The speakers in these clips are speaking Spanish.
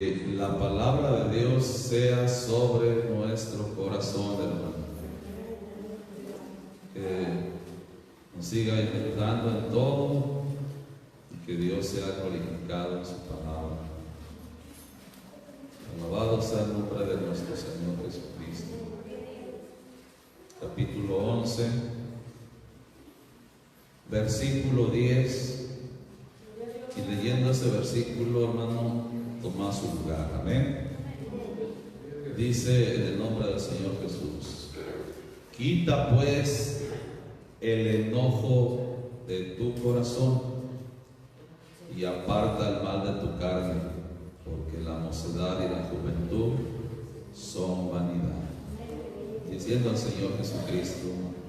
Que la palabra de Dios sea sobre nuestro corazón, hermano. Que nos siga intentando en todo y que Dios sea glorificado en su palabra. Alabado sea el nombre de nuestro Señor Jesucristo. Capítulo 11, versículo 10. Y leyendo ese versículo, hermano, toma su lugar. Amén. Dice en el nombre del Señor Jesús: quita pues el enojo de tu corazón y aparta el mal de tu carne, porque la mocedad y la juventud son vanidad. Diciendo al Señor Jesucristo,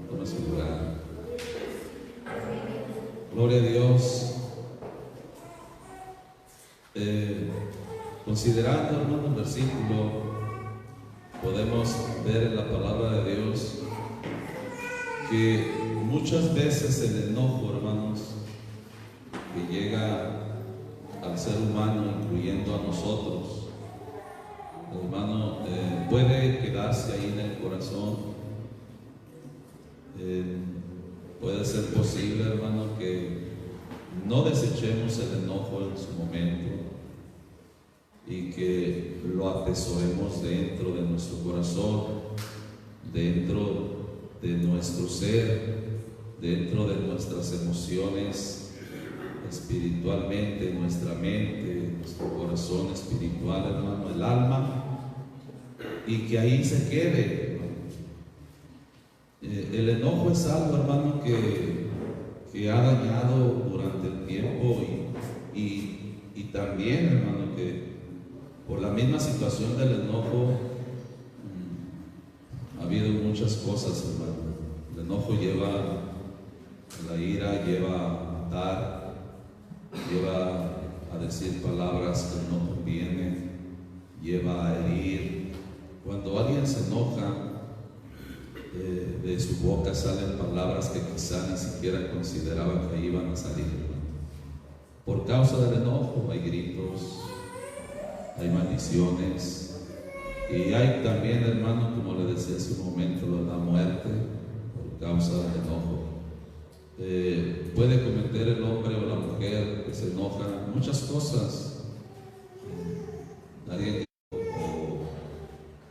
toma su lugar. Gloria a Dios. Considerando, hermano, el versículo, podemos ver en la palabra de Dios que muchas veces el enojo, hermanos, que llega al ser humano, incluyendo a nosotros, hermano, puede quedarse ahí en el corazón. Puede ser posible, hermano, que no desechemos el enojo en su momento y que lo atesoremos dentro de nuestro corazón, dentro de nuestro ser, dentro de nuestras emociones espiritualmente, nuestra mente, nuestro corazón espiritual, hermano, el alma, y que ahí se quede, hermano. El enojo es algo, hermano, que ha dañado durante el tiempo y también, hermano, que por la misma situación del enojo ha habido muchas cosas, hermano. El enojo lleva a la ira, lleva a matar, lleva a decir palabras que no convienen, lleva a herir. Cuando alguien se enoja, de su boca salen palabras que quizá ni siquiera consideraban que iban a salir. Por causa del enojo hay gritos, hay maldiciones, y hay también, hermano, como le decía hace un momento, la muerte por causa del enojo. Puede cometer el hombre o la mujer que se enoja muchas cosas. Alguien o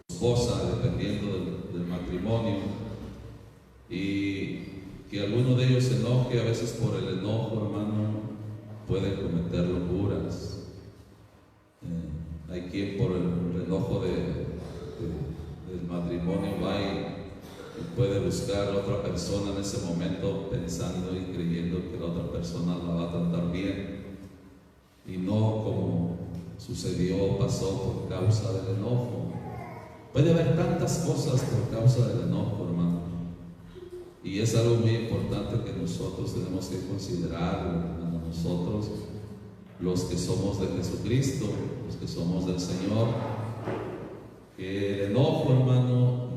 esposa, dependiendo del matrimonio, y que alguno de ellos se enoje, a veces por el enojo, hermano, puede cometer locuras. Hay quien por el enojo del matrimonio va y puede buscar a otra persona en ese momento, pensando y creyendo que la otra persona la va a tratar bien, y no como sucedió o pasó por causa del enojo. Puede haber tantas cosas por causa del enojo, hermano, y es algo muy importante que nosotros tenemos que considerar, hermano, nosotros, los que somos de Jesucristo, los que somos del Señor, que el enojo, hermano,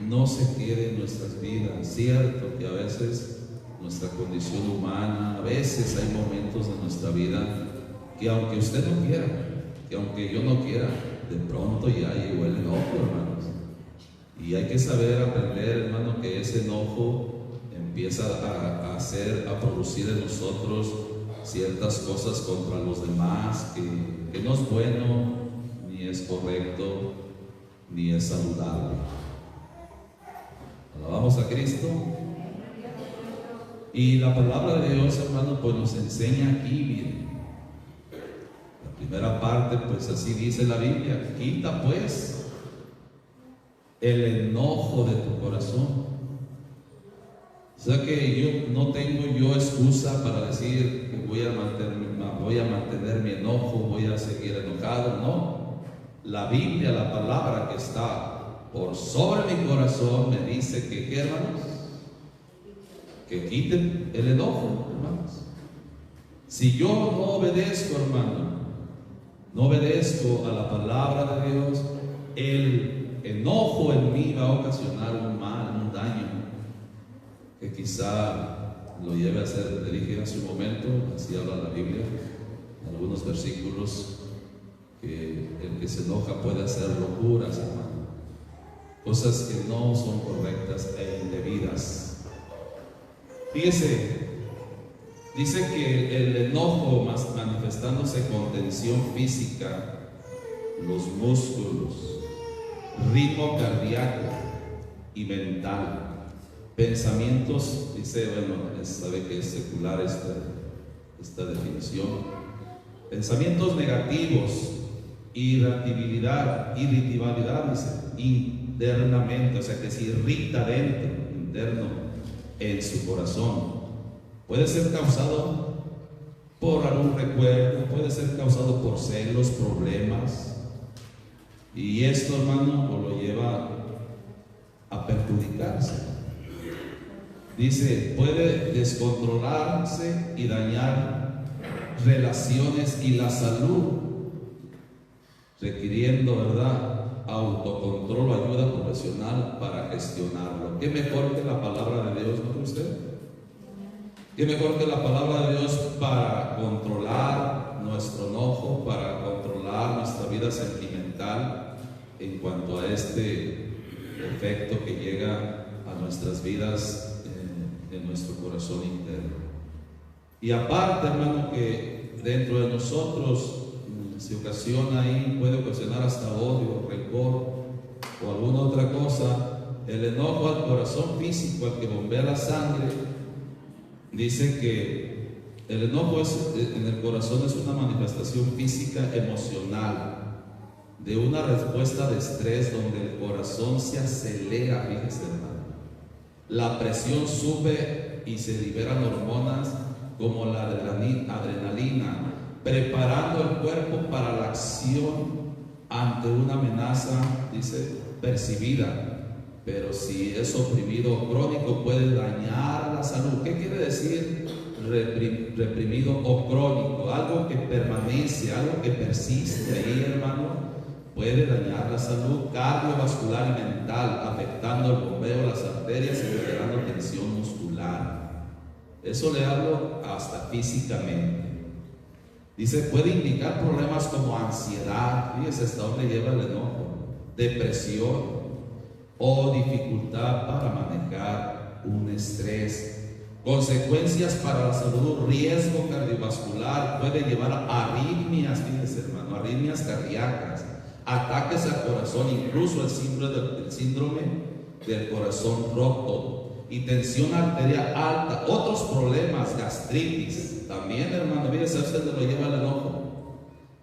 no se quede en nuestras vidas. Cierto que a veces nuestra condición humana, a veces hay momentos de nuestra vida que aunque usted no quiera, que aunque yo no quiera, de pronto ya llegó el enojo, hermanos. Y hay que saber aprender, hermano, que ese enojo empieza a producir en nosotros ciertas cosas contra los demás, que no es bueno, ni es correcto, ni es saludable. Alabamos a Cristo. Y la palabra de Dios, hermano, pues nos enseña aquí, miren. La primera parte, pues así dice la Biblia: quita pues el enojo de tu corazón. O sea que yo no tengo excusa para decir que voy a mantener mi enojo, voy a seguir enojado. No, la Biblia, la palabra que está por sobre mi corazón, me dice que, ¿qué, hermanos? Que quiten el enojo, hermanos. Si yo no obedezco, hermano, no obedezco a la palabra de Dios, el enojo en mí va a ocasionar un mal, un daño, que quizá lo lleve a hacer. Le dije hace un momento, así habla la Biblia, algunos versículos, que el que se enoja puede hacer locuras, hermano, cosas que no son correctas e indebidas. Fíjese, dice que el enojo manifestándose con tensión física, los músculos, ritmo cardíaco y mental, pensamientos, dice, bueno, sabe que es secular esta definición, pensamientos negativos, irritabilidad, dice, internamente, o sea que se irrita dentro, interno, en su corazón. Puede ser causado por algún recuerdo, puede ser causado por celos, problemas, y esto, hermano, lo lleva a perjudicarse. Dice, puede descontrolarse y dañar relaciones y la salud, requiriendo, ¿verdad?, autocontrol o ayuda profesional para gestionarlo. ¿Qué mejor que la palabra de Dios, no cree usted? ¿Qué mejor que la palabra de Dios para controlar nuestro enojo, para controlar nuestra vida sentimental en cuanto a este efecto que llega a nuestras vidas, en nuestro corazón interno? Y aparte, hermano, que dentro de nosotros se ocasiona ahí, puede ocasionar hasta odio, rencor o alguna otra cosa. El enojo al corazón físico, al que bombea la sangre, dice que el enojo en el corazón es una manifestación física emocional de una respuesta de estrés donde el corazón se acelera. Fíjese, hermano, la presión sube y se liberan hormonas como la adrenalina, preparando el cuerpo para la acción ante una amenaza, dice, percibida. Pero si es oprimido o crónico, puede dañar la salud. ¿Qué quiere decir reprimido o crónico? Algo que permanece, algo que persiste ahí, hermano, puede dañar la salud cardiovascular y mental, afectando el bombeo de las arterias y generando tensión muscular. Eso le hablo hasta físicamente. Dice, puede indicar problemas como ansiedad, fíjese hasta dónde lleva el enojo, depresión o dificultad para manejar un estrés. Consecuencias para la salud, riesgo cardiovascular, puede llevar a arritmias, fíjese, hermano, arritmias cardíacas, ataques al corazón, incluso el síndrome del corazón roto y tensión arterial alta, otros problemas, gastritis, también, hermano, fíjese, a usted lo lleva el enojo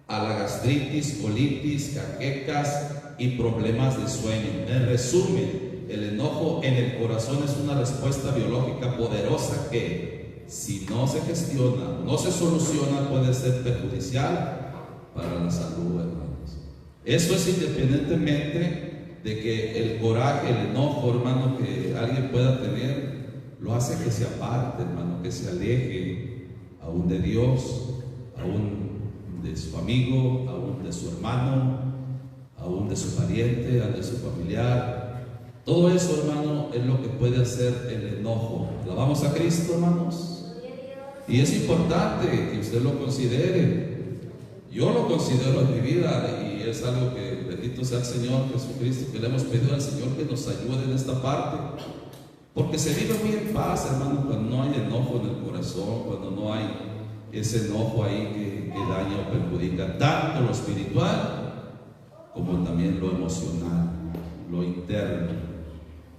a la gastritis, colitis, jaquecas y problemas de sueño. En resumen, el enojo en el corazón es una respuesta biológica poderosa que, si no se gestiona, no se soluciona, puede ser perjudicial para la salud, hermanos. Eso es independientemente de que el coraje, el enojo, hermano, que alguien pueda tener, lo hace que se aparte, hermano, que se aleje aún de Dios, aún de su amigo, aún de su hermano, aún de su pariente, aún de su familiar. Todo eso, hermano, es lo que puede hacer el enojo. ¿Alabamos a Cristo, hermanos? Y es importante que usted lo considere. Yo lo considero en mi vida y es algo que, bendito sea el Señor Jesucristo, que le hemos pedido al Señor que nos ayude en esta parte, porque se vive muy en paz, hermano, cuando no hay enojo en el corazón, cuando no hay ese enojo ahí que daña o perjudica tanto lo espiritual como también lo emocional, lo interno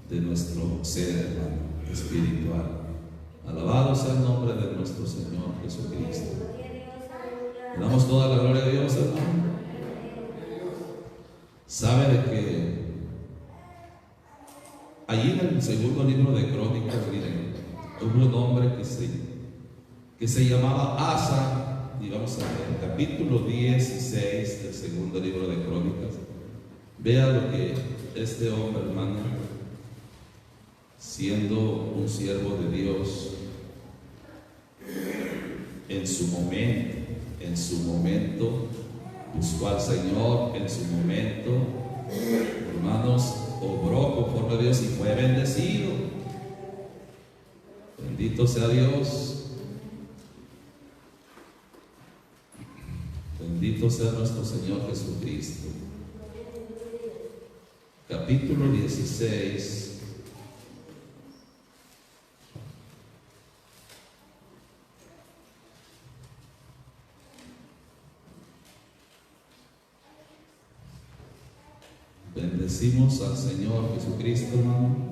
de nuestro ser, hermano, espiritual. Alabado sea el nombre de nuestro Señor Jesucristo. Le damos toda la gloria a Dios, hermano. Sabe de que allí en el segundo libro de Crónicas, miren, hubo un hombre que se llamaba Asa, y vamos a ver el capítulo 16 del segundo libro de Crónicas. Vea lo que este hombre, hermano, siendo un siervo de Dios, en su momento buscó al Señor, en su momento, hermanos, obró conforme a Dios y fue bendecido. Bendito sea Dios. Bendito Bendito sea nuestro Señor Jesucristo. Capítulo 16. Bendecimos al Señor Jesucristo, hermano.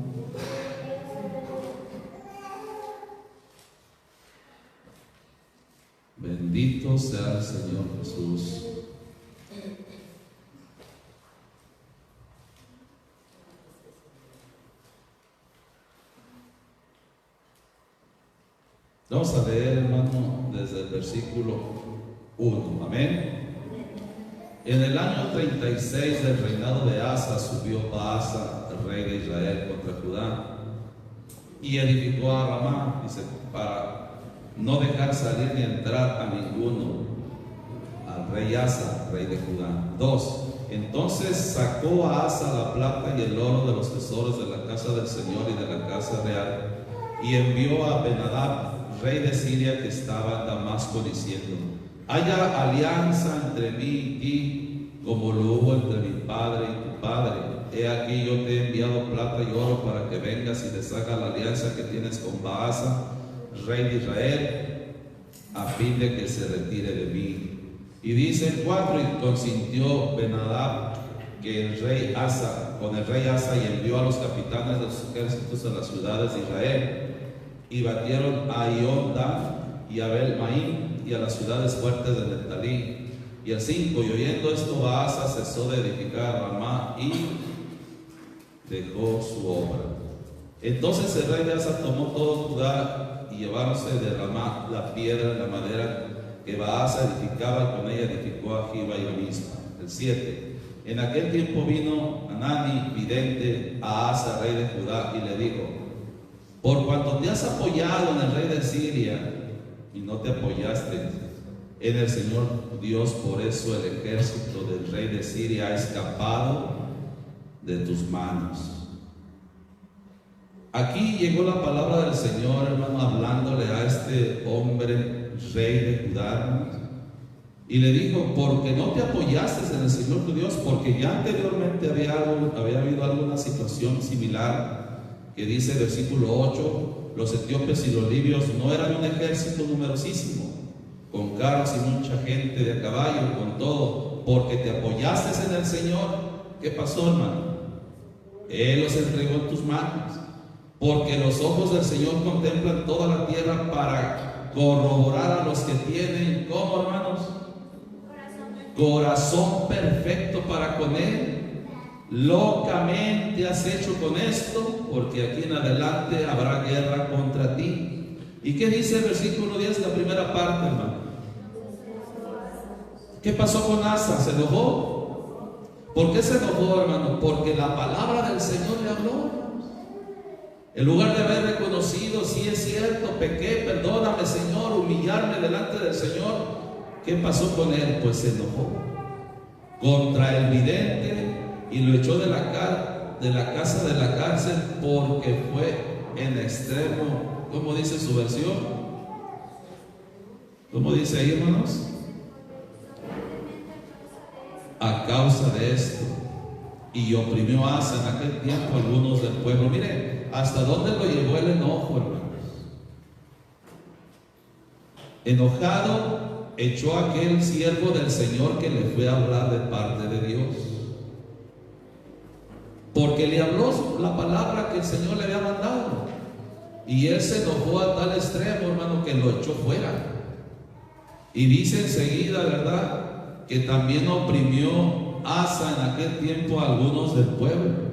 Bendito sea el Señor Jesús. Vamos a leer, hermano, desde el versículo 1. Amén. En el año 36 del reinado de Asa subió Baasa, el rey de Israel, contra Judá y edificó a Ramá, dice, para no dejar salir ni entrar a ninguno al rey Asa, rey de Judá. 2. Entonces sacó a Asa la plata y el oro de los tesoros de la casa del Señor y de la casa real, y envió a Ben-Hadad, rey de Siria, que estaba en Damasco, diciendo: haya alianza entre mí y ti, como lo hubo entre mi padre y tu padre. He aquí, yo te he enviado plata y oro para que vengas y deshaga la alianza que tienes con Baasa, rey de Israel, a fin de que se retire de mí. Y dice el 4: y consintió Ben-Hadad que el rey Asa, con el rey Asa, y envió a los capitanes de los ejércitos a las ciudades de Israel, y batieron a Ión-Dan y a Abel-Maim y a las ciudades fuertes de Neftalí. Y el 5: y oyendo esto, Baasa cesó de edificar Ramá y dejó su obra. Entonces el rey de Asa tomó todo Judá, y lleváronse de Ramá la piedra y la madera que Baasa edificaba, y con ella edificó a Giba y a Mispa. El 7: en aquel tiempo vino Hanani, vidente, a Asa, rey de Judá, y le dijo: por cuanto te has apoyado en el rey de Siria y no te apoyaste en el Señor Dios, por eso el ejército del rey de Siria ha escapado de tus manos. Aquí llegó la palabra del Señor, hermano, hablándole a este hombre, rey de Judá, y le dijo: porque no te apoyaste en el Señor tu Dios, porque ya anteriormente había habido alguna situación similar, que dice el versículo 8: los etíopes y los libios no eran un ejército numerosísimo, con carros y mucha gente de a caballo, con todo, porque te apoyaste en el Señor. ¿Qué pasó, hermano? Él los entregó en tus manos, porque los ojos del Señor contemplan toda la tierra para corroborar a los que tienen, ¿cómo, hermanos? Corazón perfecto para con Él. Locamente has hecho con esto, porque aquí en adelante habrá guerra contra ti. ¿Y qué dice el versículo 10, la primera parte, hermano? ¿Qué pasó con Asa? ¿Se enojó? ¿Por qué se enojó, hermano? Porque la palabra del Señor le habló. En lugar de haber reconocido: sí, es cierto, pequé, perdóname, Señor, humillarme delante del Señor, ¿qué pasó con él? Pues se enojó contra el vidente y lo echó de la casa de la cárcel, porque fue en extremo. ¿Cómo dice su versión? ¿Cómo dice ahí, hermanos? A causa de esto. Y oprimió a Asa en aquel tiempo algunos del pueblo. Miren hasta dónde lo llevó el enojo, hermanos. Enojado, echó a aquel siervo del Señor que le fue a hablar de parte de Dios, porque le habló la palabra que el Señor le había mandado, y él se enojó a tal extremo, hermano, que lo echó fuera. Y dice enseguida, ¿verdad?, que también oprimió Asa en aquel tiempo a algunos del pueblo.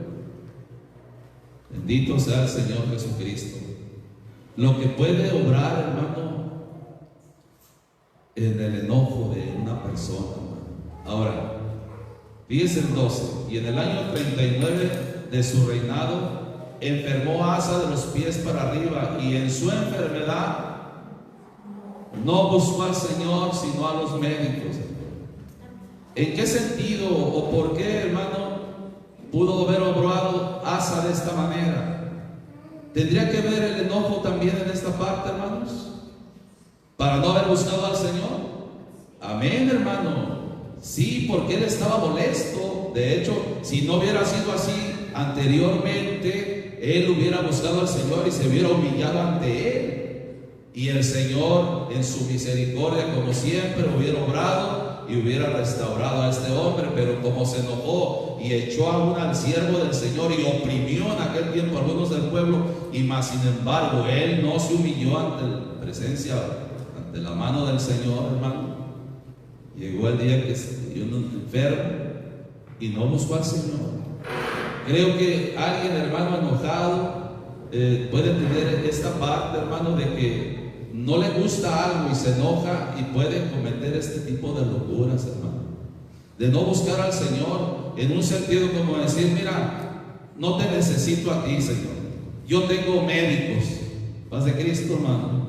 Bendito sea el Señor Jesucristo. Lo que puede obrar, hermano, en el enojo de una persona, hermano. Ahora, fíjense el 12: y en el año 39 de su reinado enfermó Asa de los pies para arriba, y en su enfermedad no buscó al Señor sino a los médicos. ¿En qué sentido o por qué, hermano, pudo haber obrado Asa de esta manera? ¿Tendría que ver el enojo también en esta parte, hermanos? ¿Para no haber buscado al Señor? Amén, hermano. Sí, porque él estaba molesto. De hecho, si no hubiera sido así anteriormente, él hubiera buscado al Señor y se hubiera humillado ante él. Y el Señor, en su misericordia, como siempre, hubiera obrado y hubiera restaurado a este hombre. Pero como se enojó y echó aún al siervo del Señor y oprimió en aquel tiempo a algunos del pueblo, y más sin embargo él no se humilló ante la presencia, ante la mano del Señor, hermano. Llegó el día que se dio enfermo y no buscó al Señor. Creo que alguien, hermano, enojado puede tener esta parte, hermano, de que no le gusta algo y se enoja y puede cometer este tipo de locuras, hermano, de no buscar al Señor en un sentido como decir: mira, no te necesito a ti, Señor, yo tengo médicos. Paz de Cristo, hermano.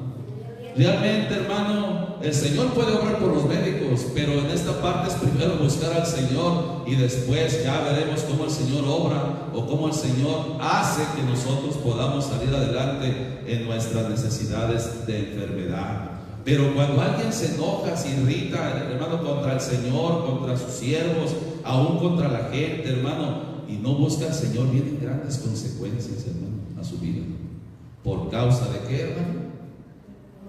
Realmente, hermano, el Señor puede obrar por los médicos, pero en esta parte es primero buscar al Señor y después ya veremos cómo el Señor obra o cómo el Señor hace que nosotros podamos salir adelante en nuestras necesidades de enfermedad. Pero cuando alguien se enoja, se irrita, hermano, contra el Señor, contra sus siervos, aún contra la gente, hermano, y no busca al Señor, vienen grandes consecuencias, hermano, a su vida. ¿Por causa de qué, hermano?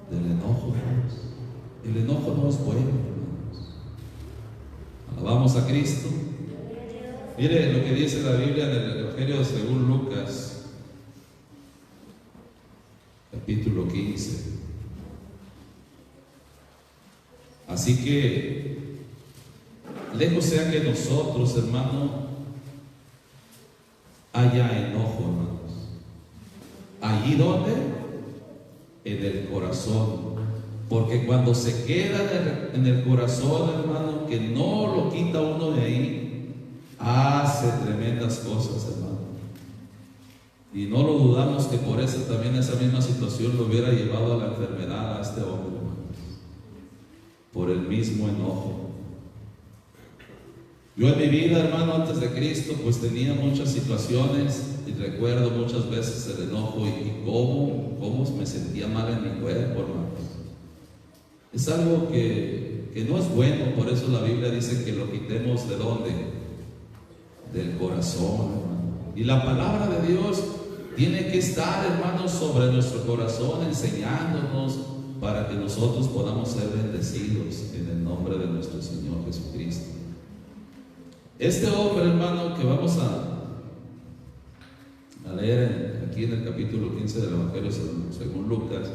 Del enojo, hermanos. El enojo no es bueno, hermanos. Alabamos a Cristo. Mire lo que dice la Biblia en el Evangelio según Lucas, capítulo 15. Así que, lejos sea que nosotros, hermano, haya enojo, hermanos. Allí donde, en el corazón, porque cuando se queda en el corazón, hermano, que no lo quita uno de ahí, hace tremendas cosas, hermano. Y no lo dudamos que por eso también esa misma situación lo hubiera llevado a la enfermedad a este hombre, hermanos, por el mismo enojo. Yo en mi vida, hermano, antes de Cristo, pues tenía muchas situaciones y recuerdo muchas veces el enojo y cómo me sentía mal en mi cuerpo, hermano. Es algo que no es bueno, por eso la Biblia dice que lo quitemos ¿de dónde? Del corazón, hermano. Y la palabra de Dios tiene que estar, hermano, sobre nuestro corazón, enseñándonos para que nosotros podamos ser bendecidos en el nombre de nuestro Señor Jesucristo. Este hombre, hermano, que vamos a leer aquí en el capítulo 15 del Evangelio según Lucas,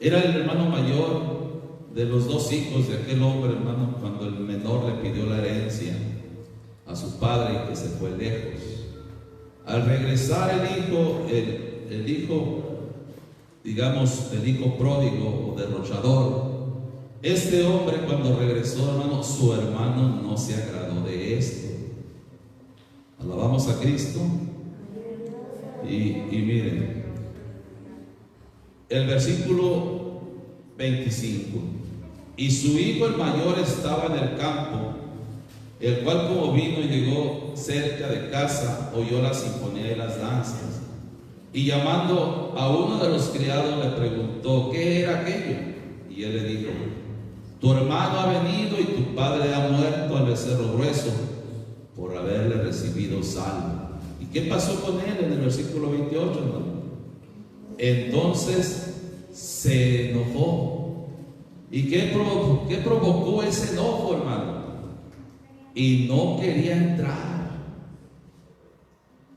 era el hermano mayor de los dos hijos de aquel hombre, hermano, cuando el menor le pidió la herencia a su padre y que se fue lejos. Al regresar el hijo, digamos, el hijo pródigo o derrochador, este hombre cuando regresó, hermano, su hermano no se agradó de esto. Alabamos a Cristo. Y miren, el versículo 25: y su hijo el mayor estaba en el campo, el cual como vino y llegó cerca de casa, oyó la sinfonía y las danzas, y llamando a uno de los criados le preguntó qué era aquello, y él le dijo: tu hermano ha venido y tu padre ha muerto al becerro grueso por haberle recibido salvo. ¿Y qué pasó con él en el versículo 28, hermano? Entonces se enojó. ¿Y qué provocó ese enojo, hermano? Y no quería entrar.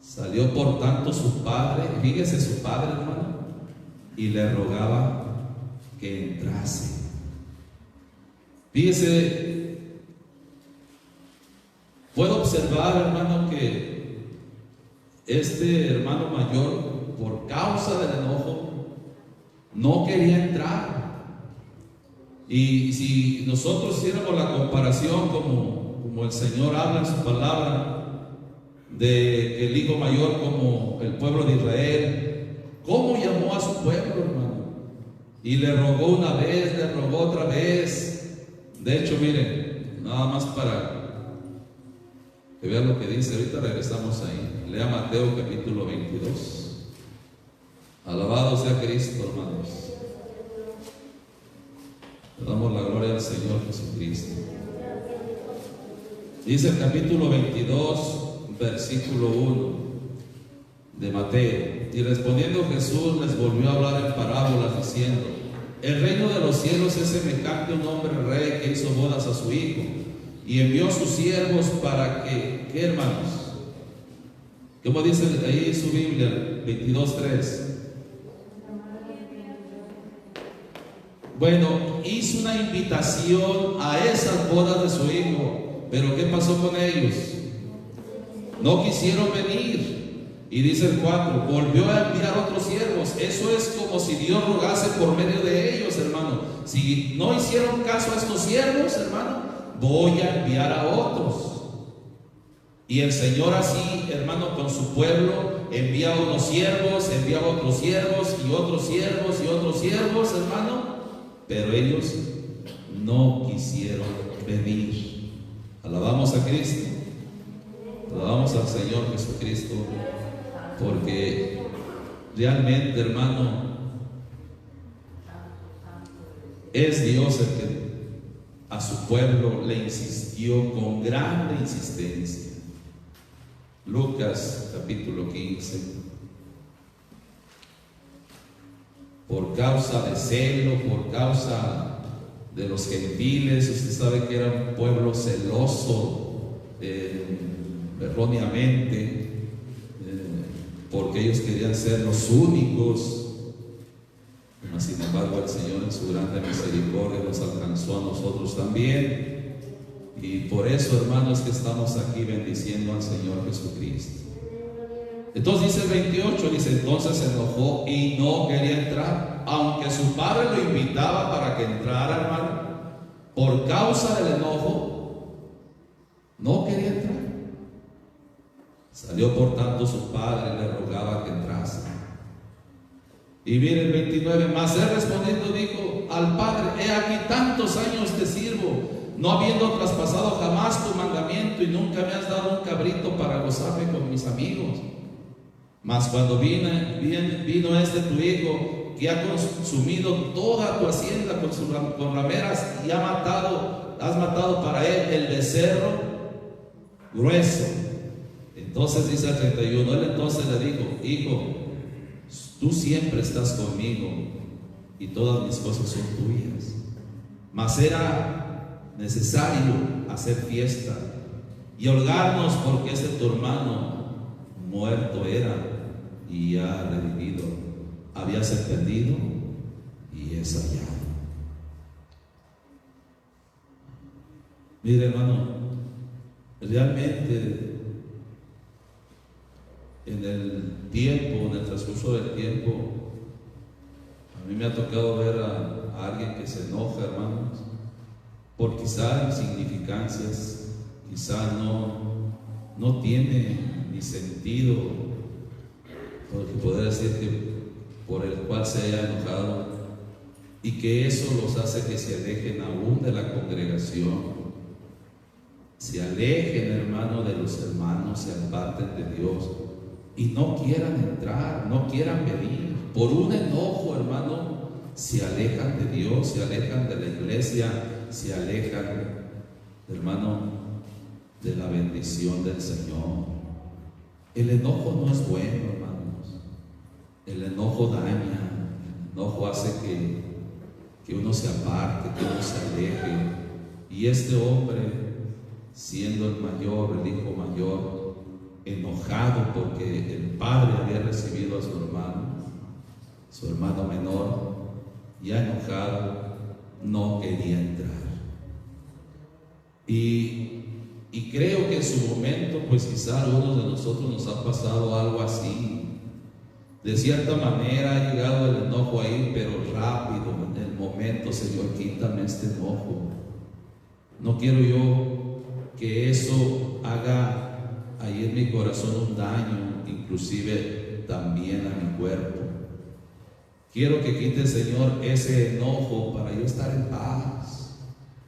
Salió por tanto su padre, fíjese, su padre, hermano, y le rogaba que entrase. Fíjese, puedo observar, hermano, que este hermano mayor, por causa del enojo, no quería entrar. Y si nosotros hiciéramos la comparación como el Señor habla en su palabra, de que el hijo mayor como el pueblo de Israel, ¿cómo llamó a su pueblo, hermano? Y le rogó una vez, le rogó otra vez. De hecho, miren, nada más para que vean lo que dice, ahorita regresamos ahí. Lea Mateo capítulo 22. Alabado sea Cristo, hermanos. Le damos la gloria al Señor Jesucristo. Dice el capítulo 22, versículo 1 de Mateo: y respondiendo Jesús les volvió a hablar en parábolas diciendo: el reino de los cielos es semejante a un hombre rey que hizo bodas a su hijo y envió sus siervos para que, ¿qué, hermanos? ¿Cómo dice ahí su Biblia? 22:3. Bueno, hizo una invitación a esas bodas de su hijo, pero ¿qué pasó con ellos? No quisieron venir. Y dice el 4: volvió a enviar otros siervos. Eso es como si Dios rogase por medio de ellos, hermano. Si no hicieron caso a estos siervos, hermano, voy a enviar a otros. Y el Señor así, hermano, con su pueblo envía unos siervos, envía otros siervos y otros siervos y otros siervos, hermano, pero ellos no quisieron venir. Alabamos a Cristo, alabamos al Señor Jesucristo, porque realmente, hermano, es Dios el que a su pueblo le insistió con grande insistencia. Lucas capítulo 15: por causa de celo, por causa de los gentiles, usted sabe que era un pueblo celoso, erróneamente, porque ellos querían ser los únicos. Sin embargo, el Señor en su grande misericordia nos alcanzó a nosotros también. Y por eso, hermanos, que estamos aquí bendiciendo al Señor Jesucristo. Entonces dice el 28, dice: entonces se enojó y no quería entrar, aunque su padre lo invitaba para que entrara, hermano. Por causa del enojo, no quería entrar. Salió por tanto su padre y le rogaba que entrase. Y mire el 29: mas él respondiendo dijo al padre: he aquí tantos años te sirvo, no habiendo traspasado jamás tu mandamiento, y nunca me has dado un cabrito para gozarme con mis amigos. Mas cuando vino este tu hijo, que ha consumido toda tu hacienda con rameras, y has matado para él el becerro grueso. Entonces dice el 31: él entonces le dijo: hijo, tú siempre estás conmigo y todas mis cosas son tuyas. Mas era necesario hacer fiesta y holgarnos, porque ese tu hermano muerto era y ya revivido, habíase perdido y es hallado. Mire, hermano, realmente en el tiempo, en el transcurso del tiempo, a mí me ha tocado ver a alguien que se enoja, hermanos, por quizá insignificancias, quizá no tiene ni sentido, porque poder decir que por el cual se haya enojado, y que eso los hace que se alejen aún de la congregación, se alejen, hermano, de los hermanos, se aparten de Dios y no quieran entrar, no quieran venir. Por un enojo, hermano, se alejan de Dios, se alejan de la iglesia, se alejan, hermano, de la bendición del Señor. El enojo no es bueno, hermanos. El enojo daña, el enojo hace que uno se aparte, que uno se aleje. Y este hombre, siendo el mayor, el hijo mayor, enojado porque el padre había recibido a su hermano menor, ya enojado, no quería entrar. Y creo que en su momento, pues quizá a algunos de nosotros nos ha pasado algo así. De cierta manera ha llegado el enojo ahí, pero rápido, en el momento: Señor, quítame este enojo. No quiero yo que eso haga ahí en mi corazón un daño, inclusive también a mi cuerpo. Quiero que quite, Señor, ese enojo para yo estar en paz,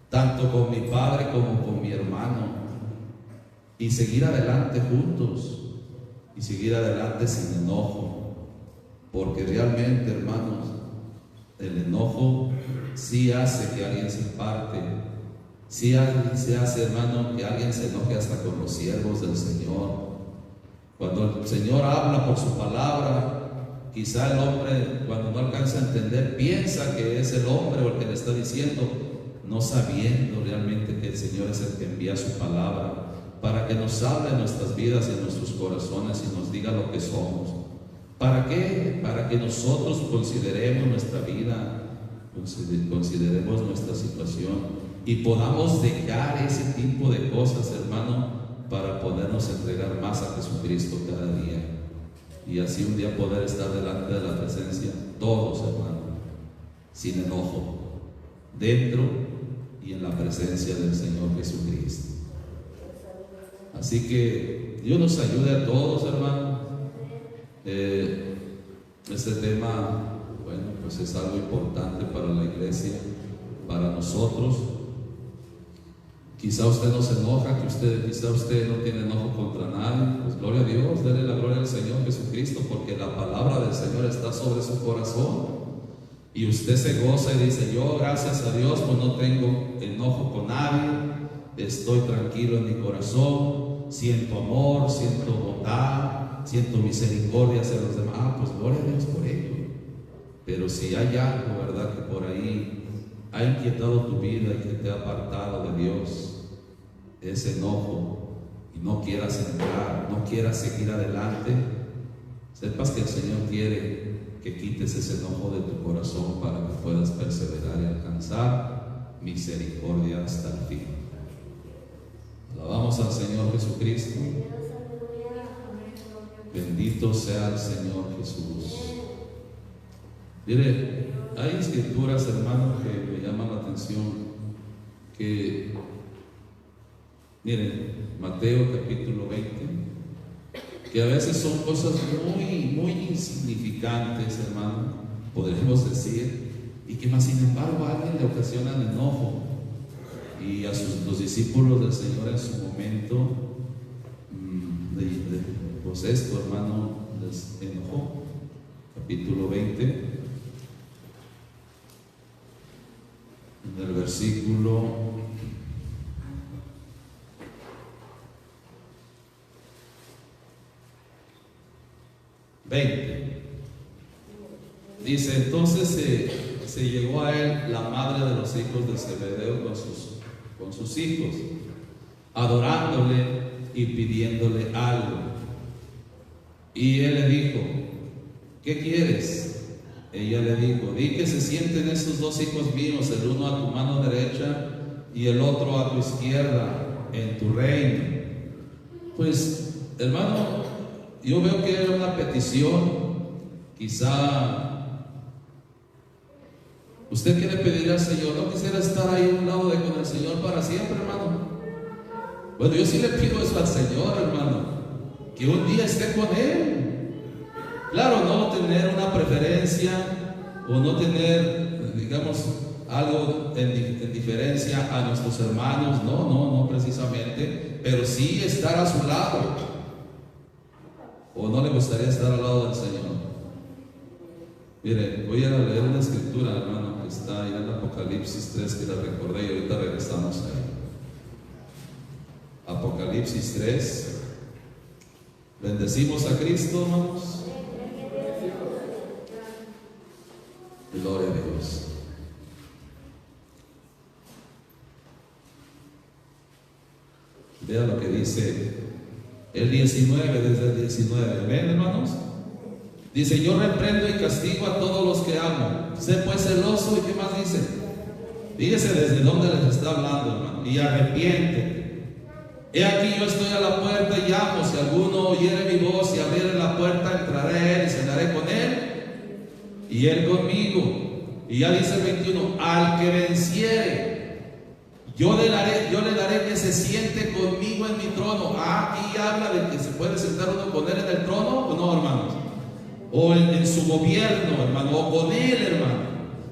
tanto con mi padre como con mi hermano, y seguir adelante juntos, y seguir adelante sin enojo. Porque realmente, hermanos, el enojo sí hace que alguien se aparte, Si se hace, hermano, que alguien se enoje hasta con los siervos del Señor. Cuando el Señor habla por su palabra, quizá el hombre, cuando no alcanza a entender, piensa que es el hombre o el que le está diciendo, no sabiendo realmente que el Señor es el que envía su palabra para que nos hable en nuestras vidas y en nuestros corazones y nos diga lo que somos. ¿Para qué? Para que nosotros consideremos nuestra vida, consideremos nuestra situación y podamos dejar ese tipo de cosas, hermano, para podernos entregar más a Jesucristo cada día y así un día poder estar delante de la presencia, todos, hermano, sin enojo, dentro y en la presencia del Señor Jesucristo. Así que Dios nos ayude a todos, hermano. Este tema, bueno, pues es algo importante para la iglesia, para nosotros. Quizá usted no se enoja, quizá usted no tiene enojo contra nadie. Pues gloria a Dios, déle la gloria al Señor Jesucristo, porque la palabra del Señor está sobre su corazón. Y usted se goza y dice, yo gracias a Dios pues no tengo enojo con nadie, estoy tranquilo en mi corazón, siento amor, siento bondad, siento misericordia hacia los demás. Pues gloria a Dios por ello. Pero si hay algo, ¿verdad?, que por ahí ha inquietado tu vida y que te ha apartado de Dios, ese enojo, y no quieras entrar, no quieras seguir adelante, sepas que el Señor quiere que quites ese enojo de tu corazón para que puedas perseverar y alcanzar misericordia hasta el fin. Alabamos al Señor Jesucristo. Bendito sea el Señor Jesús. Mire, hay escrituras, hermanos, que me llaman la atención, que, miren, Mateo capítulo 20, que a veces son cosas muy insignificantes, hermano, podríamos decir, y que más sin embargo a alguien le ocasionan enojo. Y a los discípulos del Señor en su momento, pues esto, hermano, les enojó. Capítulo 20, en el versículo 20, dice: entonces se llegó a él la madre de los hijos de Zebedeo con sus hijos, adorándole y pidiéndole algo. Y él le dijo: ¿qué quieres? Ella le dijo: di que se sienten esos dos hijos míos, el uno a tu mano derecha y el otro a tu izquierda, en tu reino. Pues, hermano, yo veo que era una petición. Quizá usted quiere pedirle al Señor, no quisiera estar ahí a un lado con el Señor para siempre, hermano. Bueno, yo sí le pido eso al Señor, hermano, que un día esté con Él. Claro, no tener una preferencia o no tener, digamos, algo en diferencia a nuestros hermanos, no precisamente, pero sí estar a su lado. ¿O no le gustaría estar al lado del Señor? Mire, voy a leer una escritura, hermano, que está ahí en Apocalipsis 3, que la recordé y ahorita regresamos ahí. Apocalipsis 3. Bendecimos a Cristo, hermanos. Gloria a Dios. Vea lo que dice el 19, desde el 19. ¿Ven, hermanos? Dice: yo reprendo y castigo a todos los que amo. Sé pues celoso. ¿Y qué más dice? Fíjese desde dónde les está hablando, hermano. Y arrepiéntete. He aquí, yo estoy a la puerta y llamo. Si alguno oyere mi voz y abriere la puerta, entraré a él y cenaré con él y él conmigo. Y ya dice el 21: al que venciere, yo le daré que se siente conmigo en mi trono. Aquí habla de que se puede sentar uno con él en el trono, ¿o no, hermanos? O en su gobierno, hermano, o con él, hermano.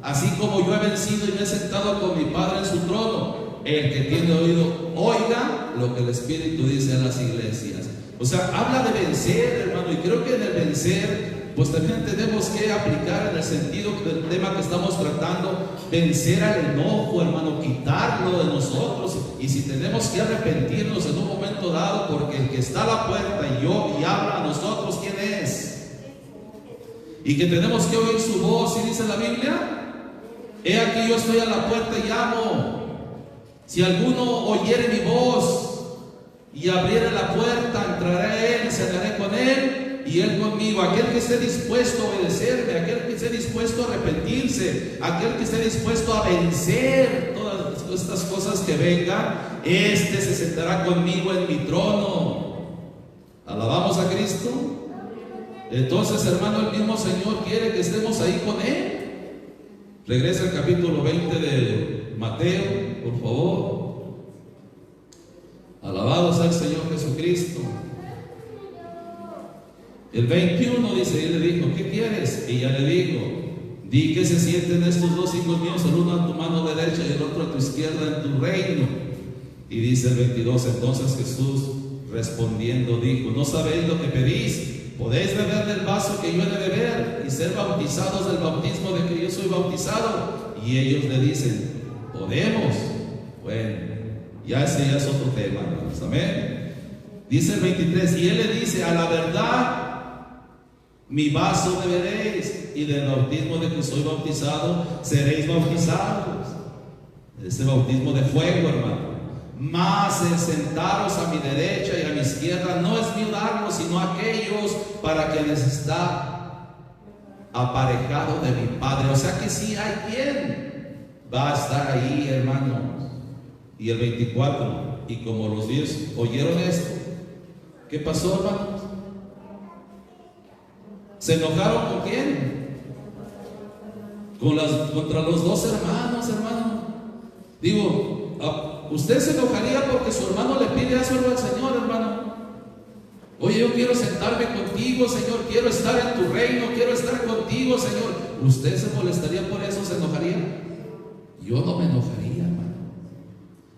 Así como yo he vencido y me he sentado con mi Padre en su trono. El que tiene oído, oiga lo que el Espíritu dice a las iglesias. O sea, habla de vencer, hermano, y creo que en el vencer pues también tenemos que aplicar en el sentido del tema que estamos tratando, vencer al enojo, hermano, quitarlo de nosotros. Y si tenemos que arrepentirnos en un momento dado, porque el que está a la puerta y habla a nosotros, ¿quién es? Y que tenemos que oír su voz. ¿Y dice la Biblia? He aquí yo estoy a la puerta y llamo. Si alguno oyere mi voz y abriere la puerta, entraré a él y cenaré con él y él conmigo. Aquel que esté dispuesto a obedecerme, aquel que esté dispuesto a arrepentirse, aquel que esté dispuesto a vencer todas estas cosas que vengan, este se sentará conmigo en mi trono. ¿Alabamos a Cristo? Entonces, hermano, el mismo Señor quiere que estemos ahí con él. Regresa al capítulo 20 de Mateo, por favor. Alabado sea el Señor Jesucristo. El 21 dice, y le dijo, ¿qué quieres? Y ella le dijo, di que se sienten estos dos hijos míos, el uno a tu mano derecha y el otro a tu izquierda en tu reino. Y dice el 22, entonces Jesús respondiendo dijo, ¿no sabéis lo que pedís? ¿Podéis beber del vaso que yo he de beber y ser bautizados del bautismo de que yo soy bautizado? Y ellos le dicen, ¿podemos? Bueno, ese ya es otro tema, hermanos. Amén. Dice el 23, y él le dice, a la verdad, mi vaso beberéis, y del bautismo de que soy bautizado, seréis bautizados. Ese bautismo de fuego, hermano. Mas el sentaros a mi derecha y a mi izquierda no es mío darlo, sino aquellos para que les está aparejado de mi Padre. O sea que sí hay quien va a estar ahí, hermanos. Y el 24, y como los 10 oyeron esto, ¿qué pasó, hermanos? ¿Se enojaron con quién? Contra los dos hermanos, hermano. Digo, usted se enojaría porque su hermano le pide eso al Señor, hermano. Oye, yo quiero sentarme contigo, Señor, quiero estar en tu reino, quiero estar contigo, Señor. ¿Usted se molestaría por eso? ¿Se enojaría? Yo no me enojaría, hermano.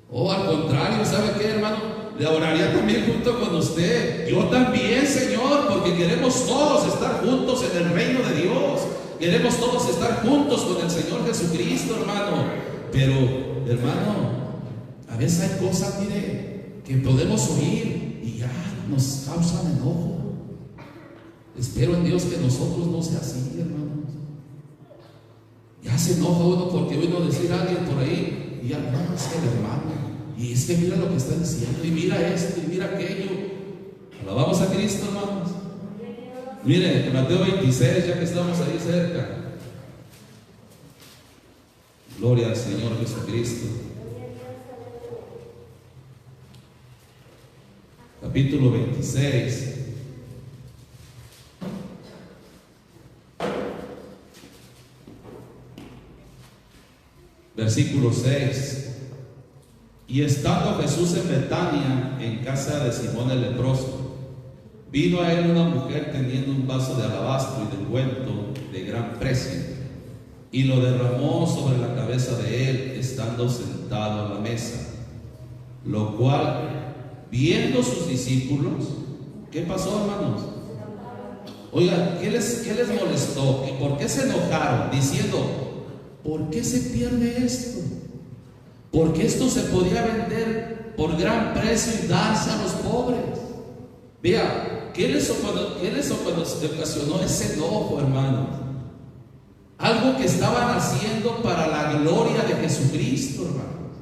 O al contrario, ¿sabe qué, hermano? Le oraría también junto con usted. Yo también, Señor, porque queremos todos estar juntos en el reino de Dios. Queremos todos estar juntos con el Señor Jesucristo, hermano. Pero, hermano, a veces hay cosas, mire, que podemos oír y ya nos causan enojo. Espero en Dios que nosotros no sea así, hermanos. Ya se enoja uno porque oído decir a alguien por ahí y ya, no, es que el hermano, y es que mira lo que está diciendo, y mira esto, y mira aquello. Alabamos a Cristo, hermanos. Mire, en Mateo 26, ya que estamos ahí cerca. Gloria al Señor Jesucristo. Capítulo 26. Versículo 6. Y estando Jesús en Betania, en casa de Simón el leproso, vino a él una mujer teniendo un vaso de alabastro y de ungüento de gran precio, y lo derramó sobre la cabeza de él, estando sentado a la mesa. Lo cual, viendo sus discípulos, ¿qué pasó, hermanos? Oigan, ¿qué les molestó? ¿Por qué se enojaron? Diciendo, ¿por qué se pierde esto? Porque esto se podía vender por gran precio y darse a los pobres. Vea, ¿qué les ocasionó ese enojo, hermanos? Algo que estaban haciendo para la gloria de Jesucristo, hermanos.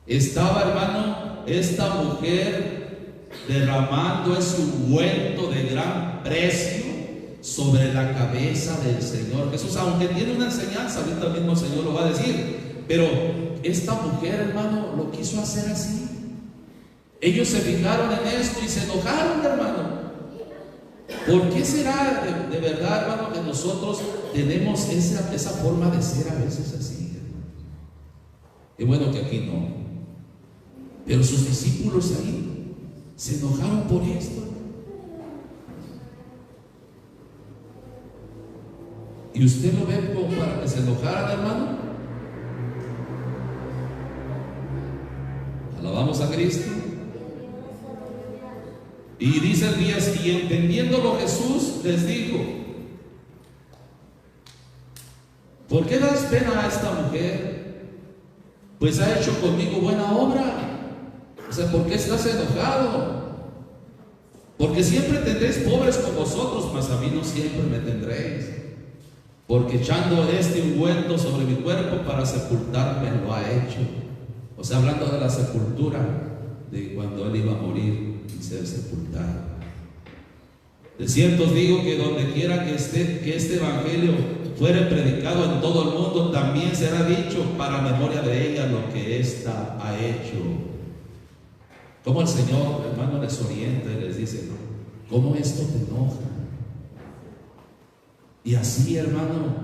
Estaba, hermano, esta mujer derramando ese ungüento de gran precio sobre la cabeza del Señor Jesús, aunque tiene una enseñanza, ahorita mismo el Señor lo va a decir, pero esta mujer, hermano, lo quiso hacer así. Ellos se fijaron en esto y se enojaron, hermano. ¿Por qué será de verdad, hermano, que nosotros tenemos esa forma de ser a veces así, hermano? Es bueno que aquí no, pero sus discípulos ahí se enojaron por esto, hermano. ¿Y usted lo ve como para que se enojaran, hermano? Alabamos a Cristo. Y dice el 10, y entendiéndolo Jesús les dijo, pues ha hecho conmigo buena obra. O sea, ¿por qué estás enojado? Porque siempre tendréis pobres con vosotros, mas a mí no siempre me tendréis. Porque echando este ungüento sobre mi cuerpo para sepultarme lo ha hecho. O sea, hablando de la sepultura, de cuando él iba a morir y ser sepultado. De cierto os digo que donde quiera que este evangelio fuere predicado en todo el mundo, también será dicho para memoria de ella lo que ésta ha hecho. Como el Señor, hermano, les orienta y les dice, ¿cómo esto te enoja? Y así, hermano,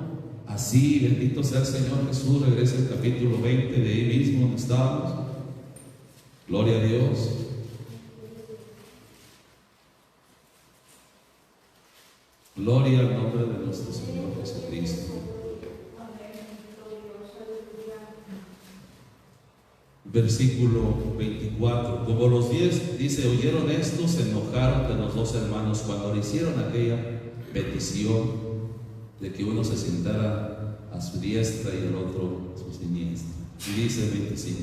así, bendito sea el Señor Jesús. Regresa al capítulo 20 de ahí mismo donde estábamos. Gloria a Dios. Gloria al nombre de nuestro Señor Jesucristo. Versículo 24. Como los 10, dice, oyeron esto, se enojaron de los dos hermanos cuando le hicieron aquella petición de que uno se sentara a su diestra y el otro a su siniestra. Y dice el 25.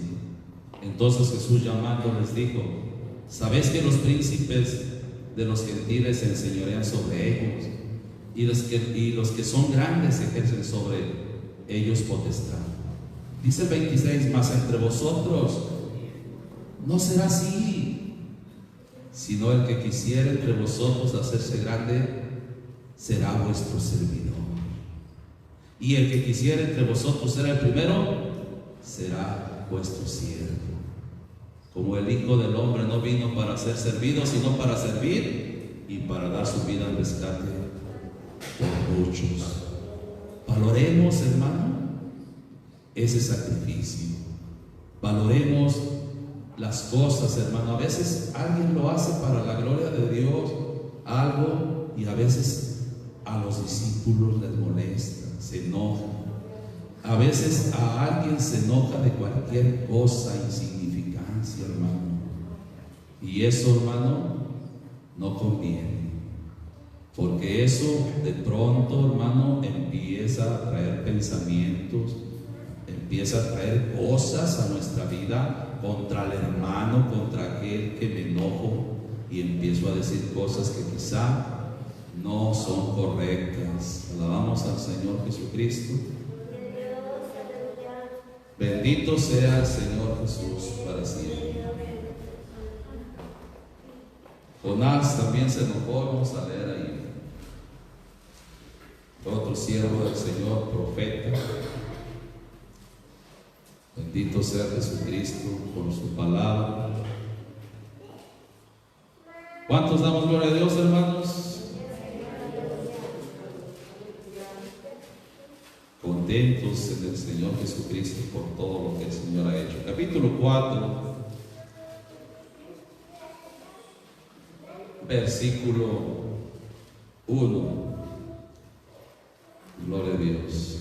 Entonces Jesús llamando les dijo, ¿sabéis que los príncipes de los gentiles se enseñorean sobre ellos? Y los que son grandes ejercen sobre ellos potestad. Dice el 26, mas entre vosotros no será así, sino el que quisiera entre vosotros hacerse grande será vuestro servidor. Y el que quisiera entre vosotros ser el primero será vuestro siervo. Como el Hijo del Hombre no vino para ser servido, sino para servir y para dar su vida en rescate por muchos. Valoremos, hermano, ese sacrificio. Valoremos las cosas, hermano. A veces alguien lo hace para la gloria de Dios, algo, y a veces a los discípulos les molesta, se enojan. A veces a alguien se enoja de cualquier cosa, insignificancia, hermano. Y eso, hermano, no conviene. Porque eso de pronto, hermano, empieza a traer pensamientos, empieza a traer cosas a nuestra vida contra el hermano, contra aquel que me enojo y empiezo a decir cosas que quizá no son correctas. Alabamos al Señor Jesucristo. Bendito sea el Señor Jesús para siempre. Jonás también se enojó, vamos a leer ahí. Otro siervo del Señor, profeta. Bendito sea Jesucristo por su palabra. ¿Cuántos damos gloria a Dios, hermanos? Contentos en el Señor Jesucristo por todo lo que el Señor ha hecho. Capítulo 4, versículo 1. Gloria a Dios.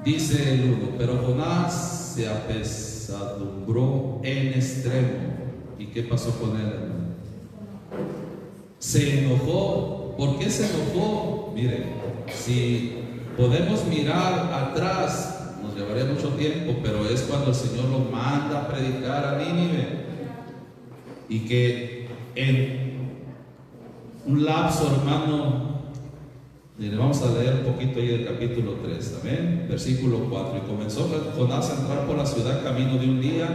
Dice el 1, pero Jonás se apesadumbró en extremo. ¿Y qué pasó con él, hermano? Se enojó. ¿Por qué se enojó? Miren, si podemos mirar atrás, nos llevaría mucho tiempo, pero es cuando el Señor lo manda a predicar a Nínive. Y que en un lapso, hermano, mire, vamos a leer un poquito ahí del capítulo 3, amén, versículo 4. Y comenzó Jonás a entrar por la ciudad camino de un día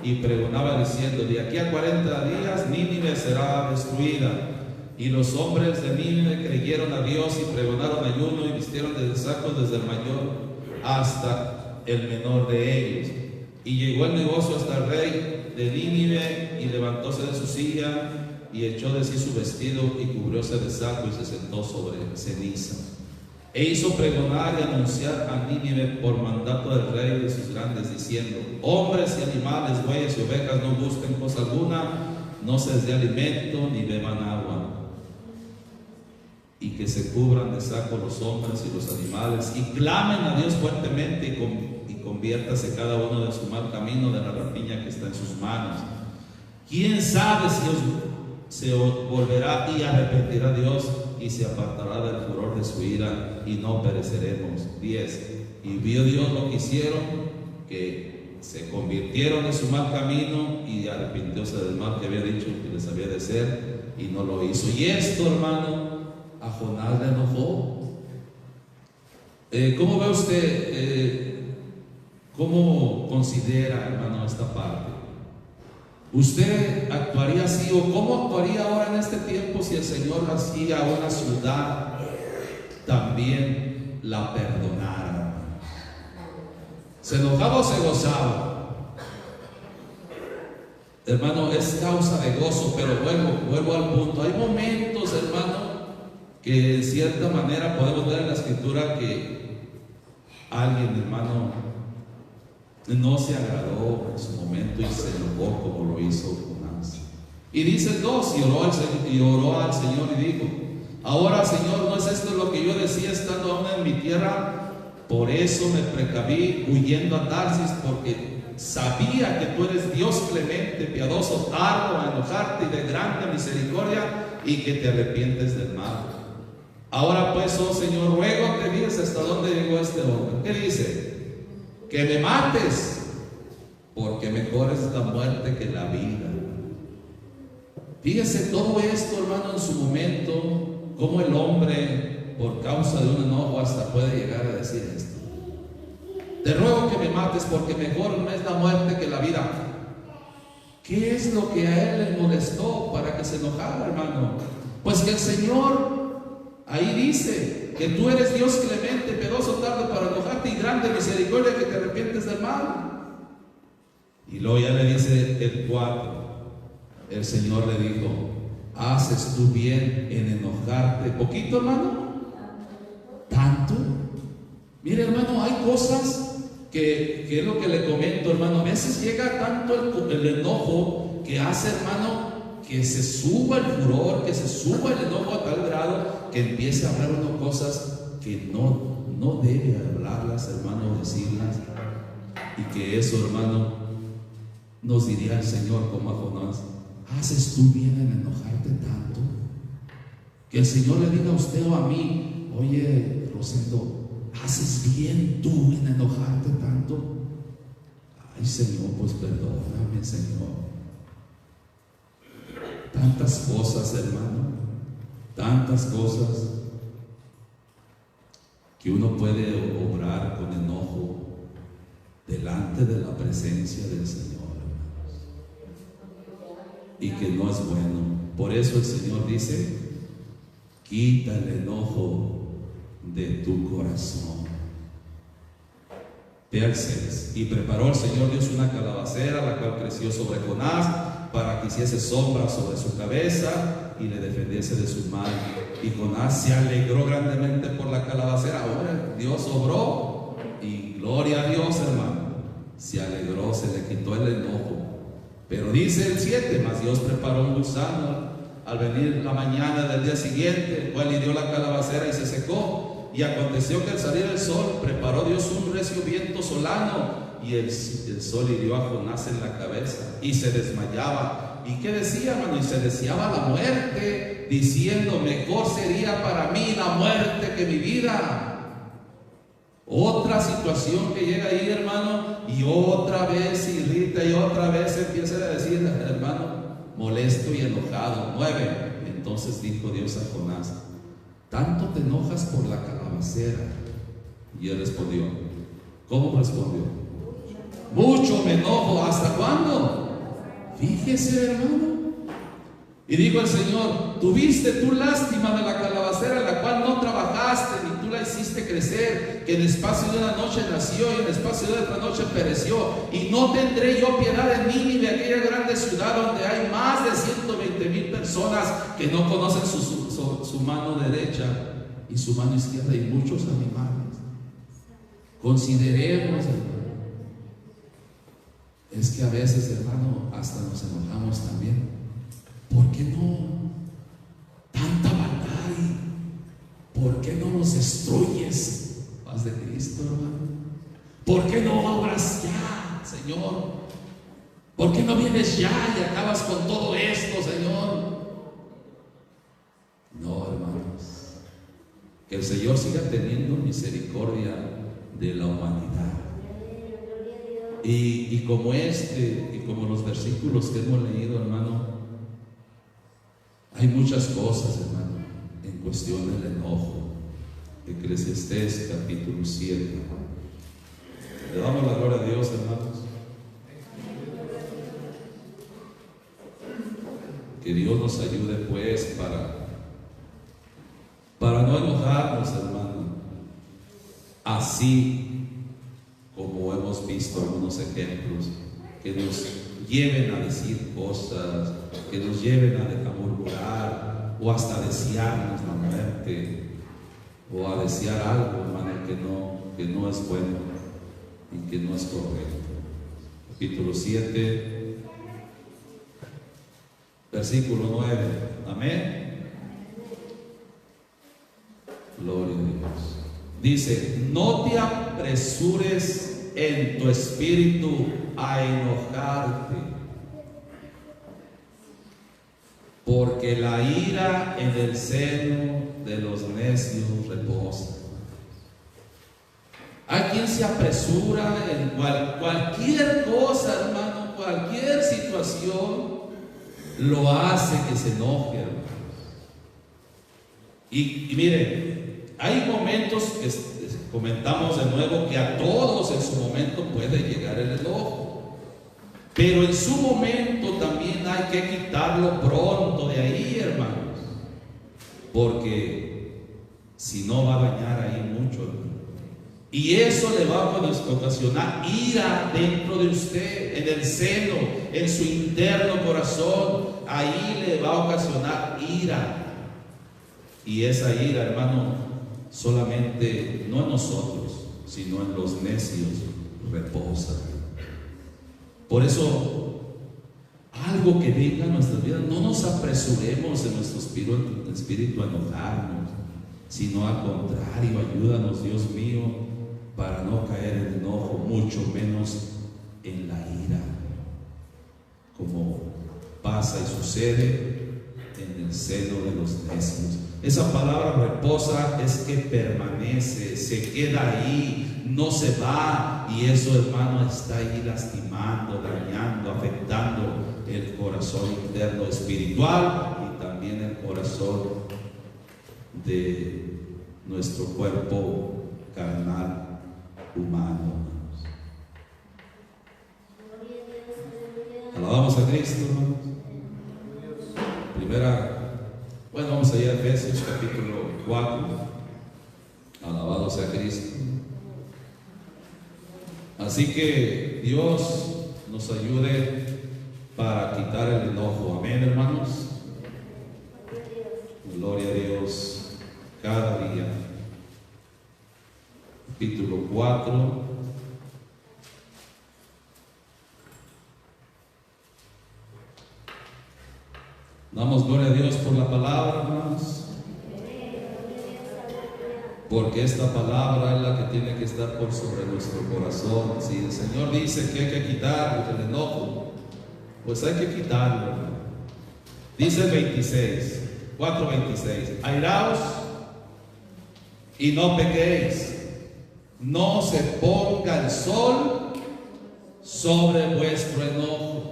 y pregonaba diciendo, de aquí a 40 días Nínive será destruida. Y los hombres de Nínive creyeron a Dios y pregonaron ayuno y vistieron de saco desde el mayor hasta el menor de ellos. Y llegó el negocio hasta el rey de Nínive y levantóse de su silla y echó de sí su vestido y cubrióse de saco y se sentó sobre ceniza. E hizo pregonar y anunciar a Nínive por mandato del rey de sus grandes, diciendo, hombres y animales, bueyes y ovejas no busquen cosa alguna, no se les dé alimento ni beban agua. Y que se cubran de saco los hombres y los animales y clamen a Dios fuertemente y conviértase cada uno de su mal camino, de la rapiña que está en sus manos. ¿Quién sabe si se volverá y arrepentirá Dios y se apartará del furor de su ira y no pereceremos. 10. Y vio Dios lo que hicieron, que se convirtieron en su mal camino y arrepintióse del mal que había dicho que les había de ser y no lo hizo. Y esto, hermano, a Jonás le enojó. ¿Cómo ve usted? ¿Cómo considera, hermano, esta parte? ¿Usted actuaría así o cómo actuaría ahora en este tiempo si el Señor hacía una ciudad también la perdonara? ¿Se enojaba o se gozaba? Hermano, es causa de gozo, pero vuelvo al punto. Hay momentos, hermano, que en cierta manera podemos ver en la Escritura que alguien, hermano, no se agradó en su momento y se enojó como lo hizo Jonás. Y dice el 2, y oró al Señor y dijo: ahora, Señor, ¿no es esto lo que yo decía estando aún en mi tierra? Por eso me precaví huyendo a Tarsis, porque sabía que tú eres Dios clemente, piadoso, tardo a enojarte y de grande misericordia, y que te arrepientes del mal. Ahora pues, oh Señor, ruego que digas hasta dónde llegó este hombre. ¿Qué dice? Que me mates, porque mejor es la muerte que la vida. Fíjese todo esto, hermano, en su momento, cómo el hombre, por causa de un enojo, hasta puede llegar a decir esto: te ruego que me mates, porque mejor no es la muerte que la vida. ¿Qué es lo que a él le molestó para que se enojara, hermano? Pues que el Señor ahí dice que tú eres Dios clemente, piadoso, tardo para enojarte y grande misericordia, que te arrepientes del mal. Y luego ya le dice el 4, el Señor le dijo: ¿haces tú bien en enojarte poquito, hermano? ¿Tanto? Mire, hermano, hay cosas que es lo que le comento, hermano. A veces llega tanto el enojo que hace, hermano, que se suba el furor, que se suba el enojo a tal grado que empiece a hablar uno cosas que no debe hablarlas, hermano, decirlas. Y que eso, hermano, nos diría el Señor como a Jonás: ¿haces tú bien en enojarte tanto? Que el Señor le diga a usted o a mí: oye, Rosendo, ¿haces bien tú en enojarte tanto? Ay, Señor, pues perdóname, Señor. Tantas cosas, hermano, tantas cosas que uno puede obrar con enojo delante de la presencia del Señor, hermanos, y que no es bueno. Por eso el Señor dice: quita el enojo de tu corazón. Versos. Y preparó el Señor Dios una calabacera, la cual creció sobre Jonás, para que hiciese sombra sobre su cabeza y le defendiese de su mal. Y Jonás se alegró grandemente por la calabacera. Ahora Dios obró, y gloria a Dios, hermano. Se alegró, se le quitó el enojo. Pero dice el 7: mas Dios preparó un gusano al venir la mañana del día siguiente, el cual hirió la calabacera y se secó. Y aconteció que al salir el sol, preparó Dios un recio viento solano, y el sol hirió a Jonás en la cabeza, y se desmayaba. ¿Y qué decía, hermano? Y se deseaba la muerte, diciendo: mejor sería para mí la muerte que mi vida. Otra situación que llega ahí, hermano, y otra vez se irrita, y otra vez empieza a decir, hermano, molesto y enojado. 9. Entonces dijo Dios a Jonás: ¿tanto te enojas por la calabacera? Y él respondió. ¿Cómo respondió? Mucho me enojo. ¿Hasta cuándo? Fíjese, hermano. Y dijo el Señor: tuviste tú lástima de la calabacera, la cual no trabajaste, ni tú la hiciste crecer, que en espacio de una noche nació y en espacio de otra noche pereció. Y no tendré yo piedad de mí ni de aquella grande ciudad donde hay más de 120,000 personas que no conocen su mano derecha y su mano izquierda, y muchos animales. Consideremos, hermano. Es que a veces, hermano, hasta nos enojamos también. ¿Por qué no tanta maldad? ¿Por qué no nos destruyes, paz de Cristo, hermano? ¿Por qué no obras ya, Señor? ¿Por qué no vienes ya y acabas con todo esto, Señor? No, hermanos. Que el Señor siga teniendo misericordia de la humanidad. Y como y como los versículos que hemos leído, hermano, hay muchas cosas, hermano, en cuestión del enojo. Eclesiastés capítulo 7. Le damos la gloria a Dios, hermanos. Que Dios nos ayude, pues, para no enojarnos, hermano, así como hemos visto algunos ejemplos que nos lleven a decir cosas, que nos lleven a murmurar o hasta desearnos la muerte o a desear algo, hermano, que no es bueno y que no es correcto. Capítulo 7, versículo 9. Amén. Gloria a Dios. Dice: no te apresures en tu espíritu a enojarte, porque la ira en el seno de los necios reposa. Hay quien se apresura en cualquier cosa, hermano, cualquier situación lo hace que se enoje, hermano. Y miren, hay momentos que comentamos de nuevo que a todos en su momento puede llegar el enojo, pero en su momento también hay que quitarlo pronto de ahí, hermanos, porque si no va a dañar ahí mucho, hermano. Y eso le va a ocasionar ira dentro de usted, en el seno, en su interno corazón. Ahí le va a ocasionar ira. Y esa ira, hermano, solamente no en nosotros, sino en los necios reposa. Por eso, algo que venga a nuestras vidas, no nos apresuremos en nuestro espíritu a enojarnos, sino al contrario, ayúdanos, Dios mío, para no caer en enojo, mucho menos en la ira, como pasa y sucede en el seno de los necios. Esa palabra reposa es que permanece, se queda ahí, no se va, y eso, hermano, está ahí lastimando, dañando, afectando el corazón interno espiritual y también el corazón de nuestro cuerpo carnal humano. Alabamos a Cristo, hermanos. Bueno, vamos allá a Efesios capítulo 4. Alabado sea Cristo. Así que Dios nos ayude para quitar el enojo. Amén, hermanos. Gloria a Dios. Cada día. Capítulo 4. Damos gloria a Dios por la palabra, hermanos, porque esta palabra es la que tiene que estar por sobre nuestro corazón. Si el Señor dice que hay que quitar el enojo, pues hay que quitarlo, hermano. Dice el 4:26: airaos y no pequéis, no se ponga el sol sobre vuestro enojo.